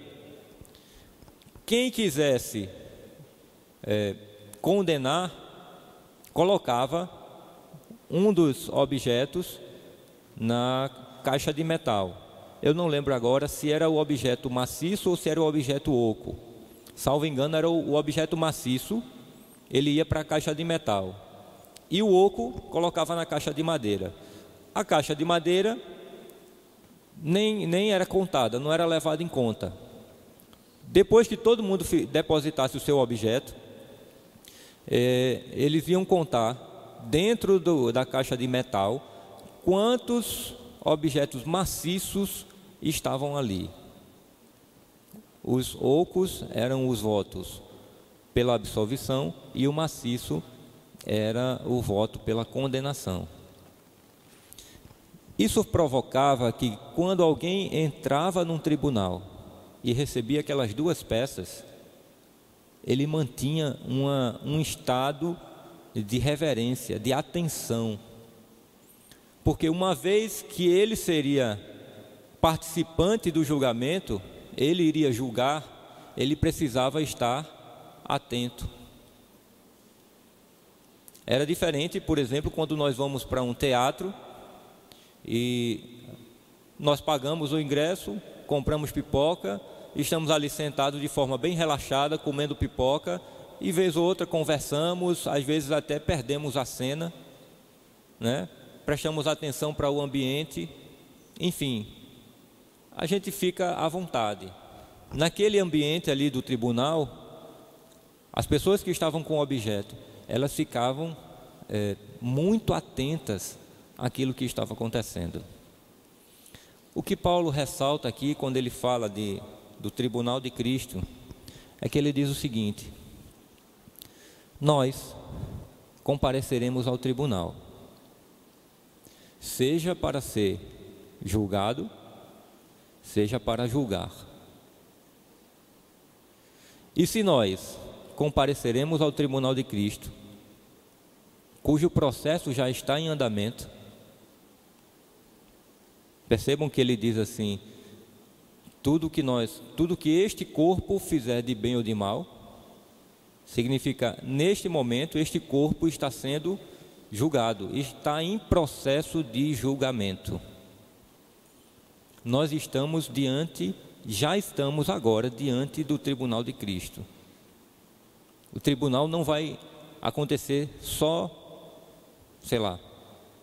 Quem quisesse condenar, colocava um dos objetos na caixa de metal. Eu não lembro agora se era o objeto maciço ou se era o objeto oco. Salvo engano, era o objeto maciço, ele ia para a caixa de metal. E o oco colocava na caixa de madeira. A caixa de madeira nem era contada, não era levada em conta. Depois que todo mundo depositasse o seu objeto, eles iam contar dentro da caixa de metal quantos objetos maciços estavam ali. Os ocos eram os votos pela absolvição e o maciço era o voto pela condenação. Isso provocava que, quando alguém entrava num tribunal e recebia aquelas 2 peças, ele mantinha um estado de reverência, de atenção. Porque uma vez que ele seria participante do julgamento, ele iria julgar, ele precisava estar atento. Era diferente, por exemplo, quando nós vamos para um teatro e nós pagamos o ingresso, compramos pipoca, estamos ali sentados de forma bem relaxada, comendo pipoca, e vez ou outra conversamos, às vezes até perdemos a cena, né? Prestamos atenção para o ambiente, enfim, a gente fica à vontade. Naquele ambiente ali do tribunal, as pessoas que estavam com o objeto, elas ficavam muito atentas àquilo que estava acontecendo. O que Paulo ressalta aqui, quando ele fala do tribunal de Cristo, é que ele diz o seguinte: nós compareceremos ao tribunal, seja para ser julgado, seja para julgar. E se nós compareceremos ao tribunal de Cristo, cujo processo já está em andamento, percebam que ele diz assim: tudo que este corpo fizer de bem ou de mal, significa, neste momento, este corpo está sendo julgado, está em processo de julgamento. Nós já estamos agora diante do tribunal de Cristo. O tribunal não vai acontecer só, sei lá,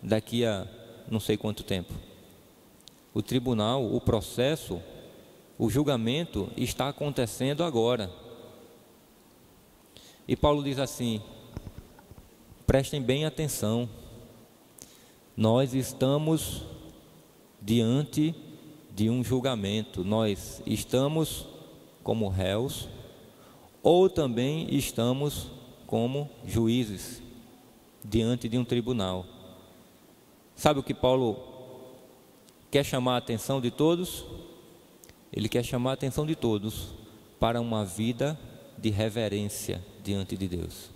daqui a não sei quanto tempo. O tribunal, o processo, o julgamento está acontecendo agora. E Paulo diz assim: prestem bem atenção, nós estamos diante de um julgamento, nós estamos como réus, ou também estamos como juízes, diante de um tribunal. Sabe o que Paulo quer chamar a atenção de todos? Ele quer chamar a atenção de todos para uma vida de reverência diante de Deus.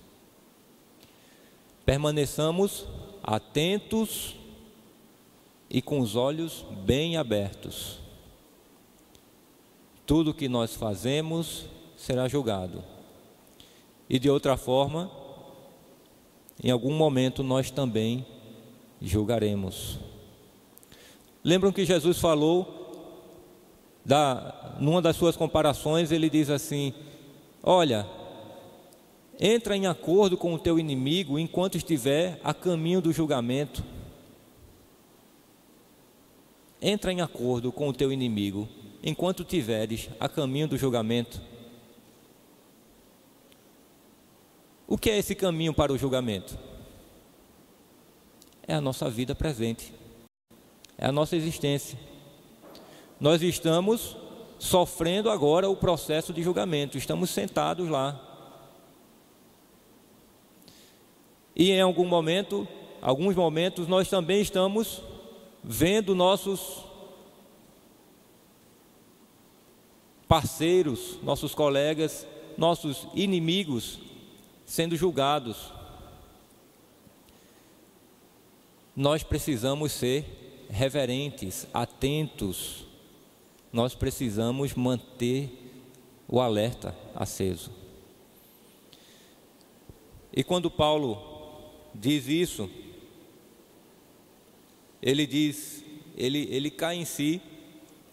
Permaneçamos atentos e com os olhos bem abertos. Tudo que nós fazemos será julgado. E de outra forma, em algum momento nós também julgaremos. Lembram que Jesus falou, numa das suas comparações, ele diz assim: olha, entra em acordo com o teu inimigo enquanto estiver a caminho do julgamento. Entra em acordo com o teu inimigo enquanto estiveres a caminho do julgamento. O que é esse caminho para o julgamento? É a nossa vida presente, é a nossa existência. Nós estamos sofrendo agora o processo de julgamento, estamos sentados lá. E em alguns momentos, nós também estamos vendo nossos parceiros, nossos colegas, nossos inimigos sendo julgados. Nós precisamos ser reverentes, atentos. Nós precisamos manter o alerta aceso. E quando Paulo diz isso, ele cai em si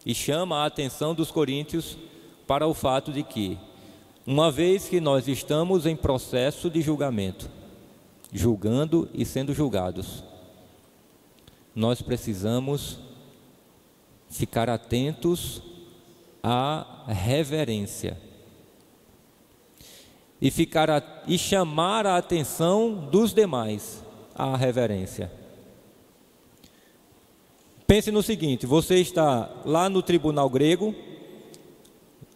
e chama a atenção dos coríntios para o fato de que, uma vez que nós estamos em processo de julgamento, julgando e sendo julgados, nós precisamos ficar atentos à reverência e chamar a atenção dos demais à reverência. Pense no seguinte: você está lá no tribunal grego,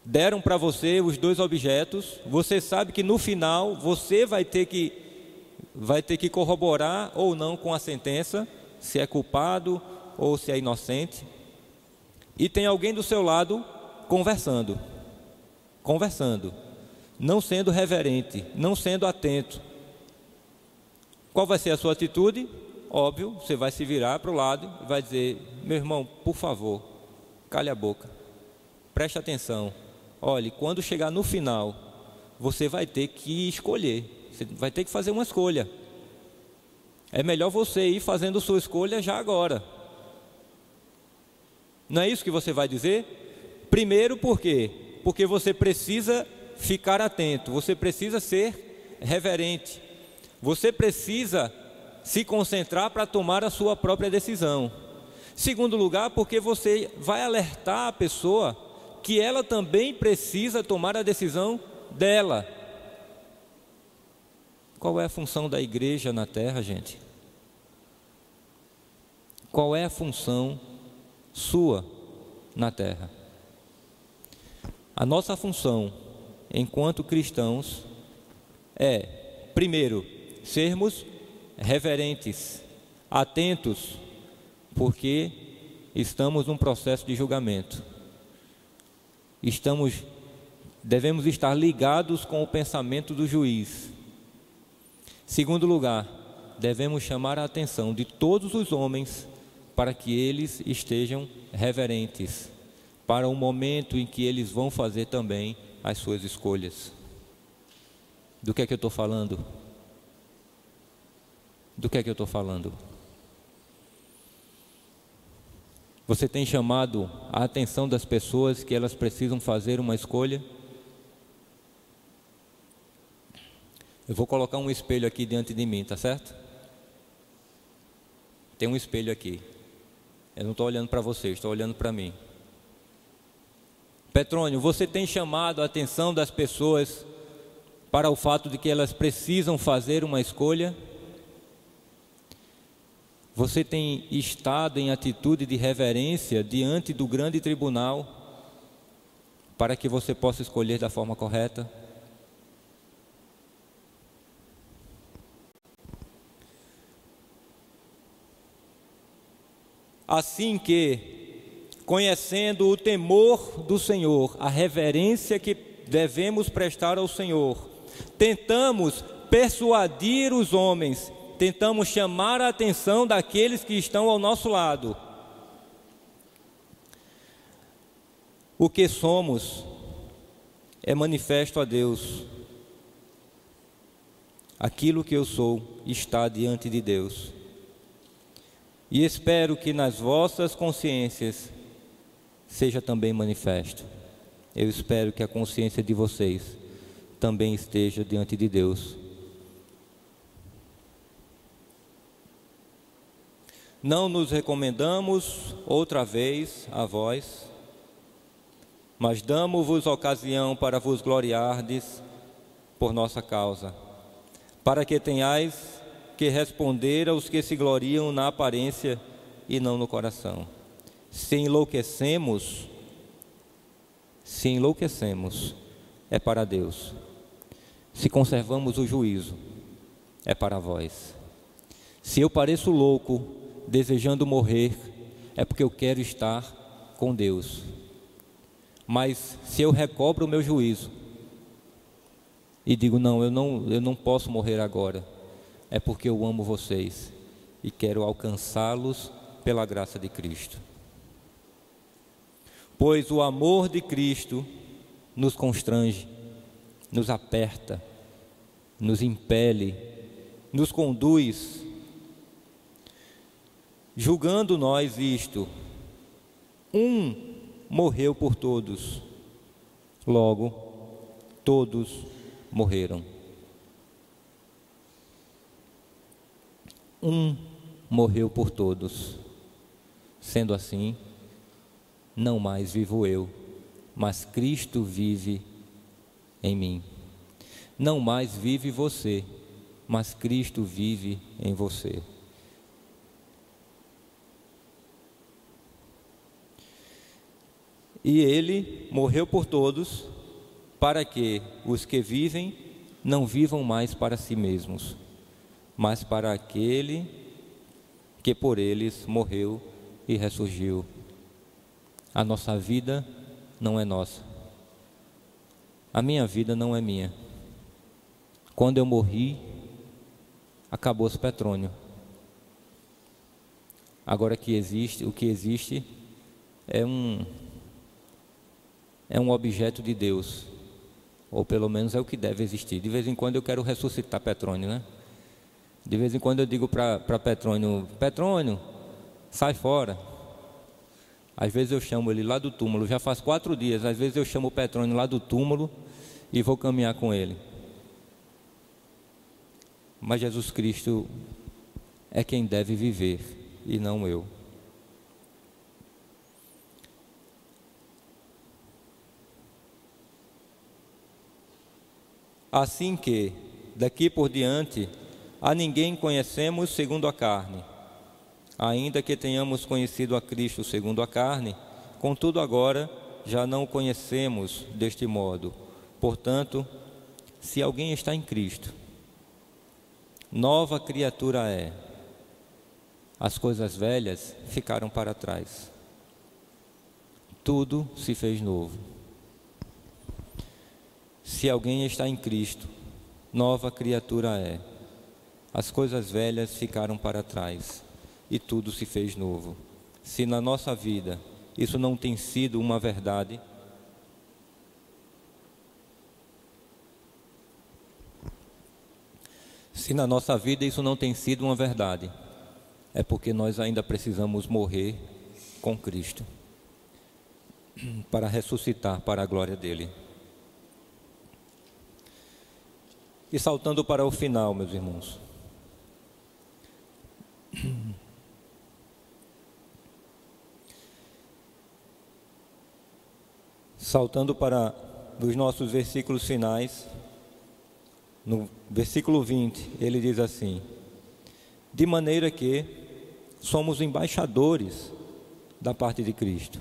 deram para você os dois objetos, você sabe que no final você vai ter que corroborar ou não com a sentença, se é culpado ou se é inocente, e tem alguém do seu lado conversando, não sendo reverente, não sendo atento. Qual vai ser a sua atitude? Óbvio, você vai se virar para o lado e vai dizer: meu irmão, por favor, cale a boca, preste atenção. Olhe, quando chegar no final, você vai ter que escolher, você vai ter que fazer uma escolha. É melhor você ir fazendo sua escolha já agora. Não é isso que você vai dizer? Primeiro, por quê? Porque você precisa ficar atento, você precisa ser reverente, você precisa se concentrar para tomar a sua própria decisão. Segundo lugar, porque você vai alertar a pessoa que ela também precisa tomar a decisão dela. Qual é a função da igreja na terra, gente? Qual é a função sua na terra? A nossa função enquanto cristãos é, primeiro, sermos reverentes, atentos, porque estamos num processo de julgamento. Devemos estar ligados com o pensamento do juiz. Segundo lugar, devemos chamar a atenção de todos os homens para que eles estejam reverentes para o momento em que eles vão fazer também as suas escolhas. Do que é que eu estou falando? Do que é que eu estou falando? Você tem chamado a atenção das pessoas que elas precisam fazer uma escolha? Eu vou colocar um espelho aqui diante de mim, tá certo? Tem um espelho aqui. Eu não estou olhando para você, estou olhando para mim. Petrônio, você tem chamado a atenção das pessoas para o fato de que elas precisam fazer uma escolha? Você tem estado em atitude de reverência diante do grande tribunal para que você possa escolher da forma correta? Assim que, conhecendo o temor do Senhor, a reverência que devemos prestar ao Senhor, tentamos persuadir os homens, tentamos chamar a atenção daqueles que estão ao nosso lado. O que somos é manifesto a Deus. Aquilo que eu sou está diante de Deus. E espero que nas vossas consciências seja também manifesto. Eu espero que a consciência de vocês também esteja diante de Deus. Não nos recomendamos outra vez a vós, mas damo-vos ocasião para vos gloriardes por nossa causa, para que tenhais que responder aos que se gloriam na aparência e não no coração. Se enlouquecemos, é para Deus. Se conservamos o juízo, é para vós. Se eu pareço louco, desejando morrer, é porque eu quero estar com Deus. Mas se eu recobro o meu juízo e digo, não, eu não posso morrer agora, é porque eu amo vocês e quero alcançá-los pela graça de Cristo. Pois o amor de Cristo nos constrange, nos aperta, nos impele, nos conduz, julgando nós isto: um morreu por todos, logo todos morreram. Um morreu por todos. Sendo assim, não mais vivo eu, mas Cristo vive em mim. Não mais vive você, mas Cristo vive em você. E Ele morreu por todos, para que os que vivem não vivam mais para si mesmos, mas para aquele que por eles morreu e ressurgiu. A nossa vida não é nossa. A minha vida não é minha. Quando eu morri, acabou-se petróleo. Agora o que existe é um objeto de Deus, ou pelo menos é o que deve existir. De vez em quando eu quero ressuscitar Petrônio, né? De vez em quando eu digo para Petrônio: Petrônio, sai fora. Às vezes eu chamo ele lá do túmulo, já faz 4 dias, às vezes eu chamo o Petrônio lá do túmulo e vou caminhar com ele. Mas Jesus Cristo é quem deve viver e não eu. Assim que, daqui por diante, a ninguém conhecemos segundo a carne. Ainda que tenhamos conhecido a Cristo segundo a carne, contudo agora já não o conhecemos deste modo. Portanto, se alguém está em Cristo, nova criatura é. As coisas velhas ficaram para trás. Tudo se fez novo. Se alguém está em Cristo, nova criatura é. As coisas velhas ficaram para trás e tudo se fez novo. Se na nossa vida isso não tem sido uma verdade, é porque nós ainda precisamos morrer com Cristo para ressuscitar para a glória dele. E saltando para o final, meus irmãos, saltando para os nossos versículos finais, No versículo 20, ele diz assim: de maneira que somos embaixadores da parte de Cristo,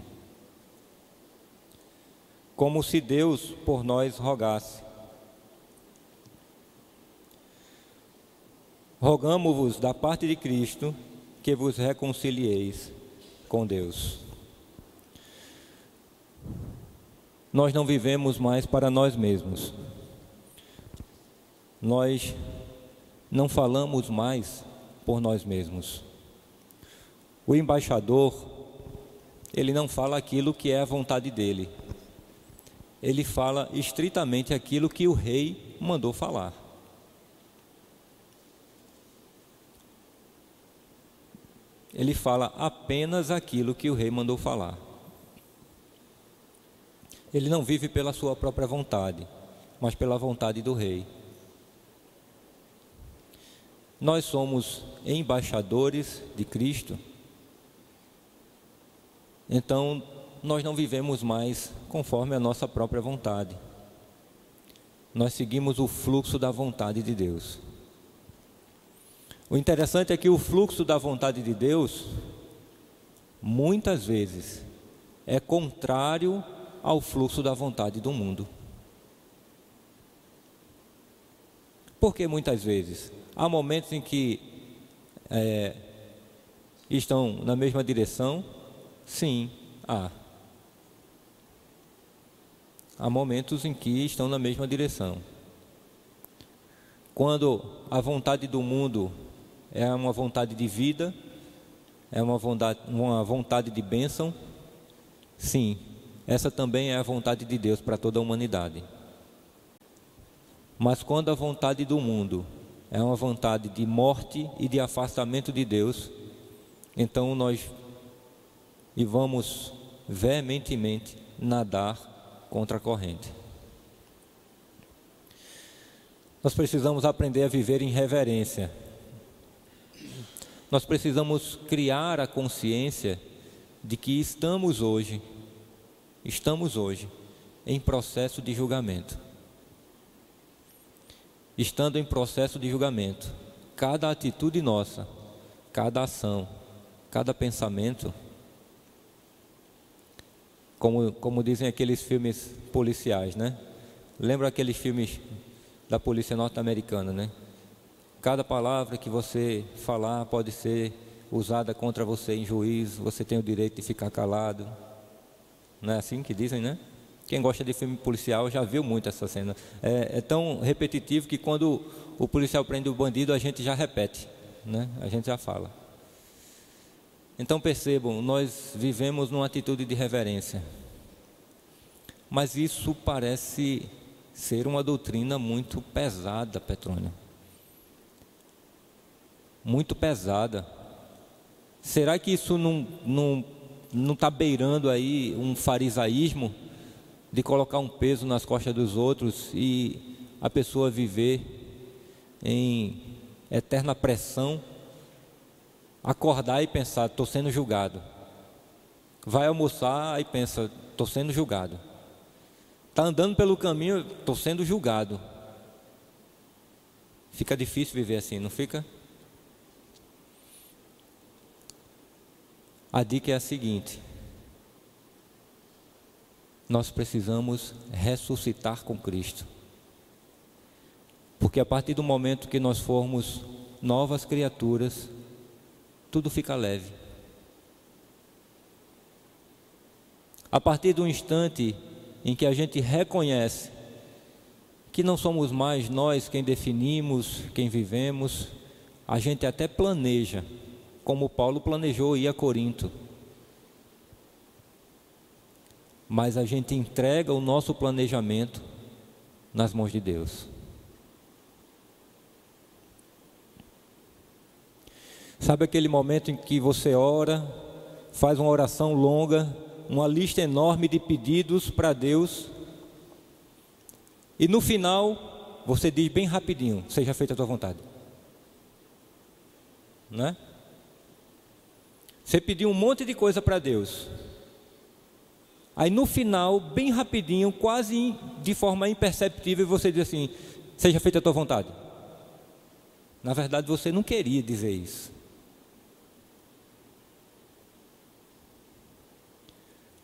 como se Deus por nós rogasse. Rogamo-vos da parte de Cristo que vos reconcilieis com Deus. Nós não vivemos mais para nós mesmos. Nós não falamos mais por nós mesmos. O embaixador, ele não fala aquilo que é a vontade dele. Ele fala estritamente aquilo que o rei mandou falar. Ele fala apenas aquilo que o rei mandou falar. Ele não vive pela sua própria vontade, mas pela vontade do rei. Nós somos embaixadores de Cristo, então nós não vivemos mais conforme a nossa própria vontade. Nós seguimos o fluxo da vontade de Deus. O interessante é que o fluxo da vontade de Deus, muitas vezes, é contrário ao fluxo da vontade do mundo. Por que muitas vezes? Há momentos em que estão na mesma direção? Sim, há. Há momentos em que estão na mesma direção. Quando a vontade do mundo é uma vontade de vida, é uma vontade de bênção, sim, essa também é a vontade de Deus para toda a humanidade. Mas quando a vontade do mundo é uma vontade de morte e de afastamento de Deus, então nós vamos veementemente nadar contra a corrente. Nós precisamos aprender a viver em reverência. Nós precisamos criar a consciência de que estamos hoje em processo de julgamento. Estando em processo de julgamento, cada atitude nossa, cada ação, cada pensamento, como dizem aqueles filmes policiais, né? Lembra aqueles filmes da polícia norte-americana, né? Cada palavra que você falar pode ser usada contra você em juízo, você tem o direito de ficar calado. Não é assim que dizem, né? Quem gosta de filme policial já viu muito essa cena. É tão repetitivo que quando o policial prende o bandido, a gente já repete, né? A gente já fala. Então percebam, nós vivemos numa atitude de reverência. Mas isso parece ser uma doutrina muito pesada, Petrônia. Muito pesada. Será que isso não está beirando aí um farisaísmo de colocar um peso nas costas dos outros e a pessoa viver em eterna pressão, acordar e pensar, estou sendo julgado, vai almoçar e pensa, estou sendo julgado, está andando pelo caminho, estou sendo julgado. Fica difícil viver assim, não fica? A dica é a seguinte: nós precisamos ressuscitar com Cristo, porque a partir do momento que nós formos novas criaturas, tudo fica leve. A partir do instante em que a gente reconhece que não somos mais nós quem definimos, quem vivemos, a gente até planeja, como Paulo planejou ir a Corinto. Mas a gente entrega o nosso planejamento nas mãos de Deus. Sabe aquele momento em que você ora, faz uma oração longa, uma lista enorme de pedidos para Deus, e no final você diz bem rapidinho, seja feita a tua vontade, né? Você pediu um monte de coisa para Deus, aí no final, bem rapidinho, quase de forma imperceptível, você diz assim, seja feita a tua vontade. Na verdade, você não queria dizer isso.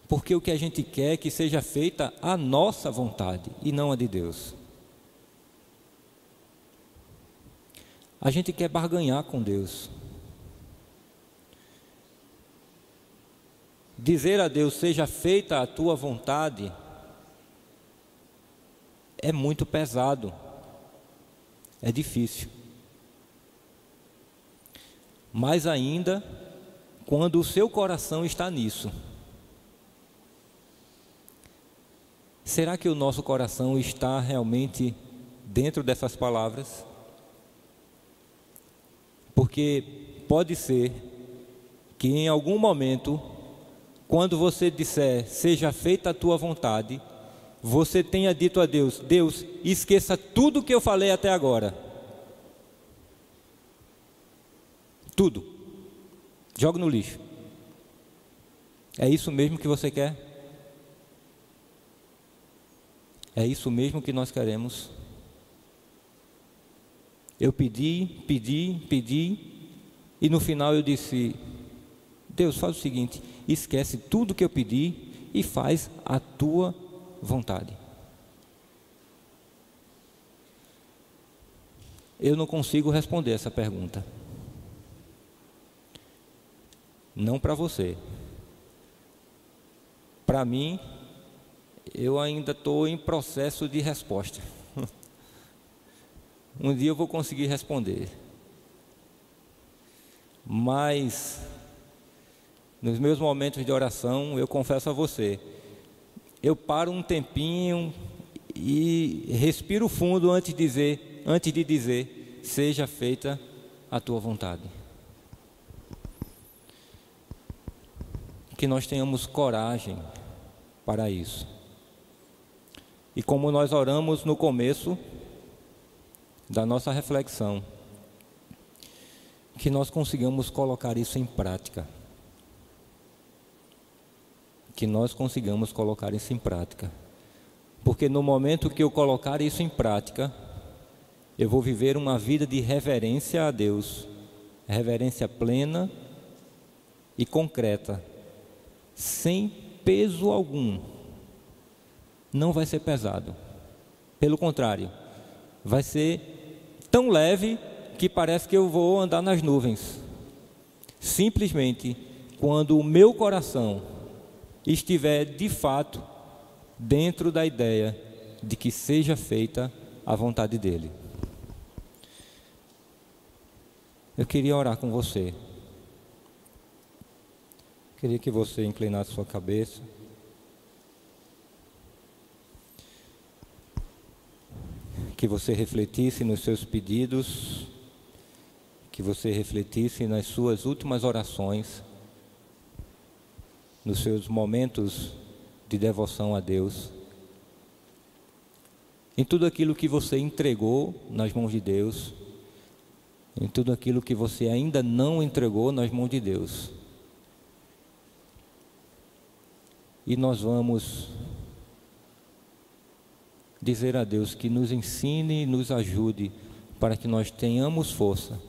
Porque o que a gente quer é que seja feita a nossa vontade e não a de Deus. A gente quer barganhar com Deus. Dizer a Deus, seja feita a tua vontade, é muito pesado. É difícil. Mais ainda, quando o seu coração está nisso. Será que o nosso coração está realmente dentro dessas palavras? Porque pode ser que em algum momento, quando você disser, seja feita a tua vontade, você tenha dito a Deus, Deus, esqueça tudo que eu falei até agora. Tudo. Joga no lixo. É isso mesmo que você quer? É isso mesmo que nós queremos? Eu pedi, e no final eu disse, Deus, faz o seguinte, esquece tudo que eu pedi e faz a tua vontade. Eu não consigo responder essa pergunta. Não para você. Para mim, eu ainda estou em processo de resposta. Um dia eu vou conseguir responder. Mas, nos meus momentos de oração, eu confesso a você, eu paro um tempinho e respiro fundo antes de dizer, seja feita a tua vontade. Que nós tenhamos coragem para isso. E como nós oramos no começo da nossa reflexão, que nós consigamos colocar isso em prática. Que nós consigamos colocar isso em prática. Porque no momento que eu colocar isso em prática, eu vou viver uma vida de reverência a Deus, reverência plena e concreta, sem peso algum. Não vai ser pesado. Pelo contrário, vai ser tão leve que parece que eu vou andar nas nuvens. Simplesmente quando o meu coração estiver de fato dentro da ideia de que seja feita a vontade dele. Eu queria orar com você. Queria que você inclinasse sua cabeça. Que você refletisse nos seus pedidos, que você refletisse nas suas últimas orações, nos seus momentos de devoção a Deus, em tudo aquilo que você entregou nas mãos de Deus, em tudo aquilo que você ainda não entregou nas mãos de Deus. E nós vamos dizer a Deus que nos ensine e nos ajude para que nós tenhamos força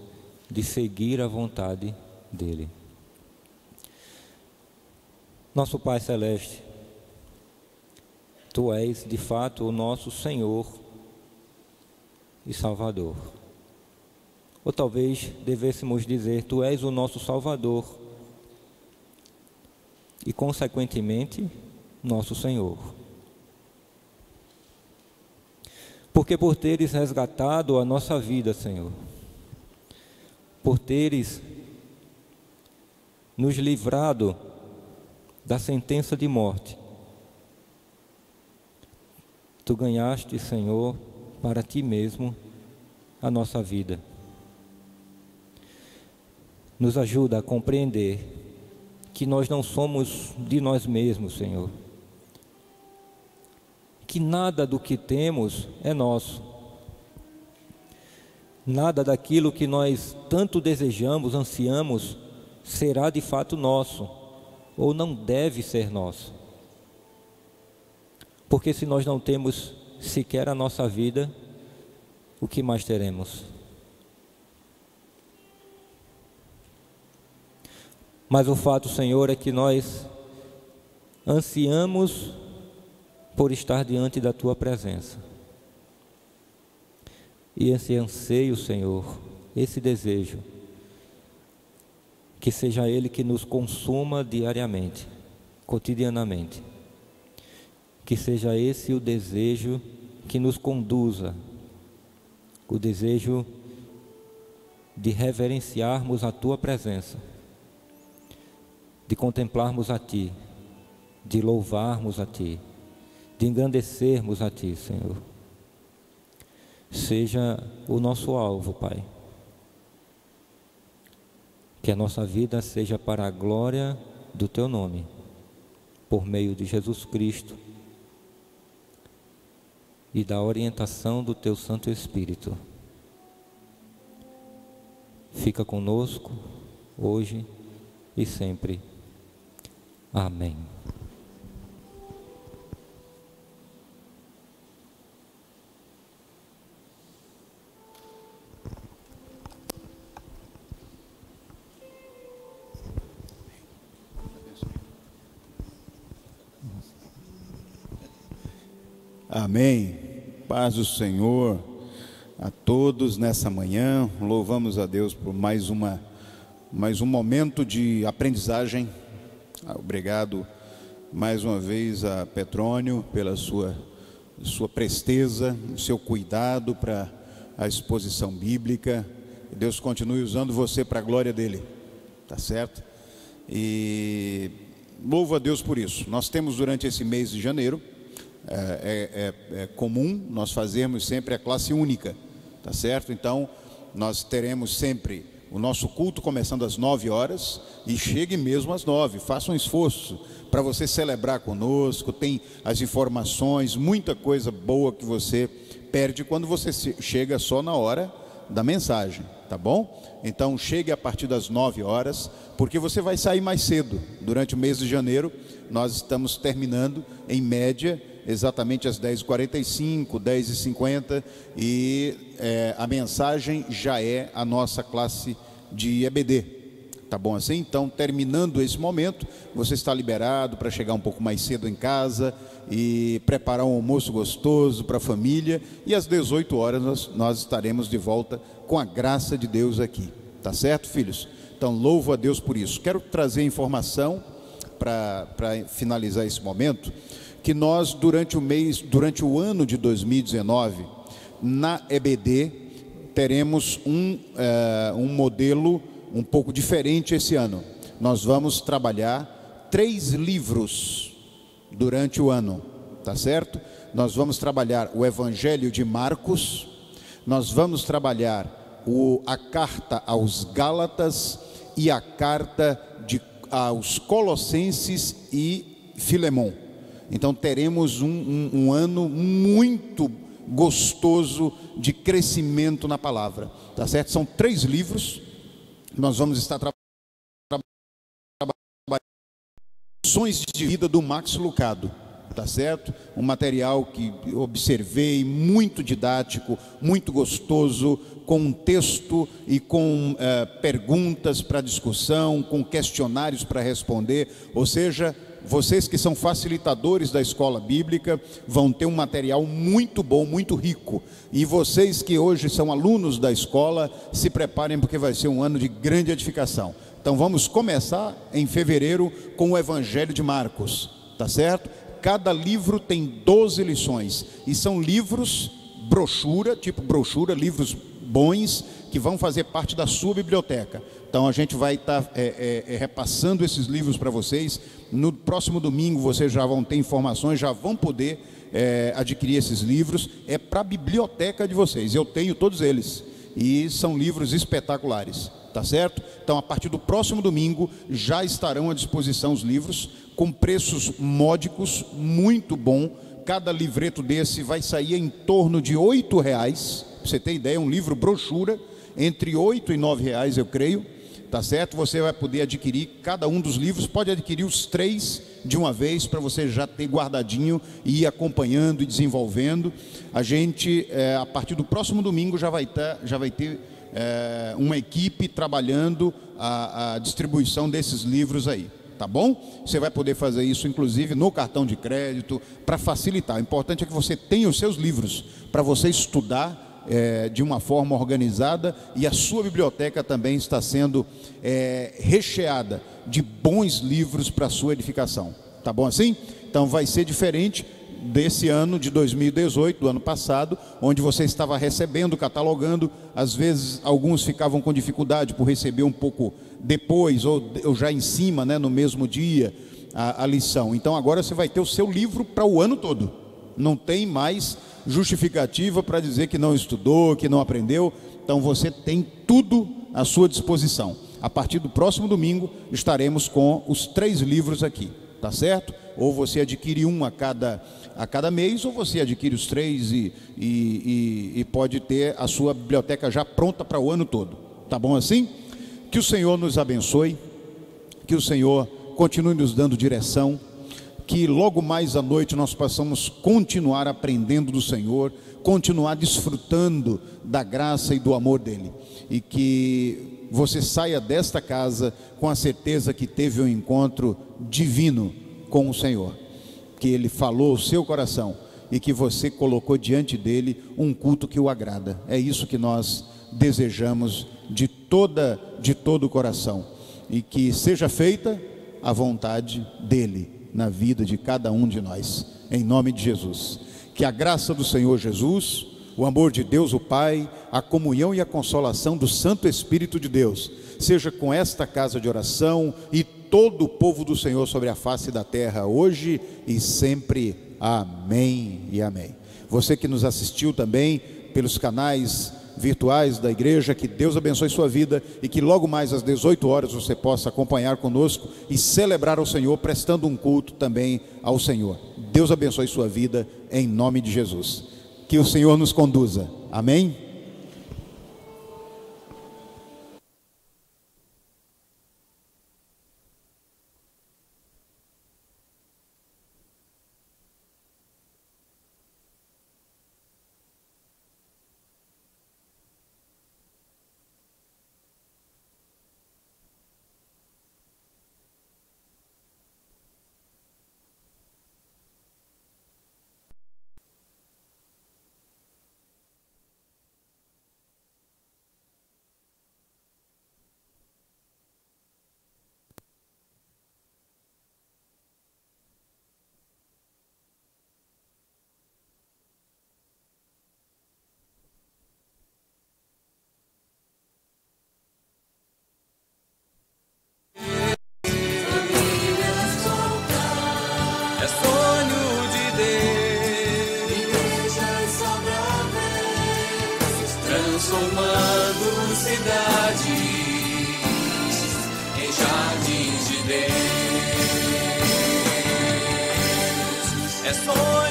de seguir a vontade dEle. Nosso Pai Celeste, Tu és de fato o nosso Senhor e Salvador. Ou talvez devêssemos dizer, Tu és o nosso Salvador e consequentemente nosso Senhor. Porque por teres resgatado a nossa vida, Senhor, por teres nos livrado da sentença de morte, Tu ganhaste, Senhor, para Ti mesmo a nossa vida. Nos ajuda a compreender que nós não somos de nós mesmos, Senhor. Que nada do que temos é nosso. Nada daquilo que nós tanto desejamos, ansiamos, será de fato nosso, ou não deve ser nosso. Porque se nós não temos sequer a nossa vida, o que mais teremos? Mas o fato, Senhor, é que nós ansiamos por estar diante da Tua presença. E esse anseio, Senhor, esse desejo, que seja Ele que nos consuma diariamente, cotidianamente. Que seja esse o desejo que nos conduza, o desejo de reverenciarmos a Tua presença, de contemplarmos a Ti, de louvarmos a Ti, de engrandecermos a Ti, Senhor. Seja o nosso alvo, Pai. Que a nossa vida seja para a glória do Teu nome, por meio de Jesus Cristo e da orientação do Teu Santo Espírito. Fica conosco, hoje e sempre. Amém. Amém. Paz do Senhor a todos nessa manhã. Louvamos a Deus por mais um momento de aprendizagem. Obrigado mais uma vez a Petrônio pela sua presteza, o seu cuidado para a exposição bíblica. Deus continue usando você para a glória dele, tá certo? E louvo a Deus por isso. Nós temos durante esse mês de janeiro, é comum nós fazermos sempre a classe única, tá certo? Então nós teremos sempre o nosso culto começando às 9 horas e chegue mesmo às 9. Faça um esforço para você celebrar conosco. Tem as informações, muita coisa boa que você perde quando você chega só na hora da mensagem, tá bom? Então chegue a partir das 9 horas, porque você vai sair mais cedo. Durante o mês de janeiro nós estamos terminando em média exatamente às 10h45, 10h50, e a mensagem já é a nossa classe de EBD, tá bom assim? Então, terminando esse momento, você está liberado para chegar um pouco mais cedo em casa e preparar um almoço gostoso para a família, e às 18 horas nós estaremos de volta com a graça de Deus aqui, tá certo, filhos? Então, louvo a Deus por isso. Quero trazer informação para finalizar esse momento, que nós durante o ano de 2019, na EBD, teremos um modelo um pouco diferente esse ano. Nós vamos trabalhar 3 livros durante o ano, tá certo? Nós vamos trabalhar o Evangelho de Marcos, nós vamos trabalhar a carta aos Gálatas e a carta aos Colossenses e Filemon. Então teremos um ano muito gostoso de crescimento na palavra, tá certo? São 3 livros. Nós vamos estar trabalhando Lições de Vida do Max Lucado, tá certo? Um material que observei, muito didático, muito gostoso, com um texto e com perguntas para discussão, com questionários para responder. Ou seja, vocês que são facilitadores da escola bíblica vão ter um material muito bom, muito rico. E vocês que hoje são alunos da escola, se preparem, porque vai ser um ano de grande edificação. Então vamos começar em fevereiro com o Evangelho de Marcos, tá certo? Cada livro tem 12 lições e são livros brochura, tipo brochura, livros bons que vão fazer parte da sua biblioteca. Então a gente vai estar repassando esses livros para vocês. No próximo domingo vocês já vão ter informações, já vão poder adquirir esses livros. É para a biblioteca de vocês. Eu tenho todos eles e são livros espetaculares, tá certo? Então a partir do próximo domingo já estarão à disposição os livros com preços módicos, muito bom. Cada livreto desse vai sair em torno de R$ 8, para você ter ideia, um livro brochura, entre R$ 8 e R$ 9, eu creio. tá certo? Você vai poder adquirir cada um dos livros, pode adquirir os 3 de uma vez, para você já ter guardadinho e ir acompanhando e desenvolvendo. A gente, a partir do próximo domingo, já vai ter uma equipe trabalhando a distribuição desses livros aí, tá bom? Você vai poder fazer isso, inclusive, no cartão de crédito, para facilitar. O importante é que você tenha os seus livros, para você estudar de uma forma organizada, e a sua biblioteca também está sendo recheada de bons livros para a sua edificação, tá bom assim? Então vai ser diferente desse ano de 2018, do ano passado, onde você estava recebendo, catalogando, às vezes alguns ficavam com dificuldade por receber um pouco depois, ou já em cima, né, no mesmo dia, a lição. Então agora você vai ter o seu livro para o ano todo, não tem mais justificativa para dizer que não estudou, que não aprendeu. Então você tem tudo à sua disposição. A partir do próximo domingo estaremos com os 3 livros aqui, tá certo? Ou você adquire um a cada mês, ou você adquire os 3 e pode ter a sua biblioteca já pronta para o ano todo, tá bom assim? Que o Senhor nos abençoe, que o Senhor continue nos dando direção, que logo mais à noite nós possamos continuar aprendendo do Senhor, continuar desfrutando da graça e do amor dEle, e que você saia desta casa com a certeza que teve um encontro divino com o Senhor, que Ele falou ao seu coração e que você colocou diante dEle um culto que o agrada. É isso que nós desejamos de todo o coração, e que seja feita a vontade dEle na vida de cada um de nós, em nome de Jesus. Que a graça do Senhor Jesus, o amor de Deus o Pai, a comunhão e a consolação do Santo Espírito de Deus seja com esta casa de oração e todo o povo do Senhor sobre a face da terra, hoje e sempre. Amém e amém. Você que nos assistiu também pelos canais virtuais da igreja, que Deus abençoe sua vida, e que logo mais às 18 horas você possa acompanhar conosco e celebrar ao Senhor, prestando um culto também ao Senhor. Deus abençoe sua vida, em nome de Jesus. Que o Senhor nos conduza. Amém? Transformando cidades em jardins de Deus. É sonho.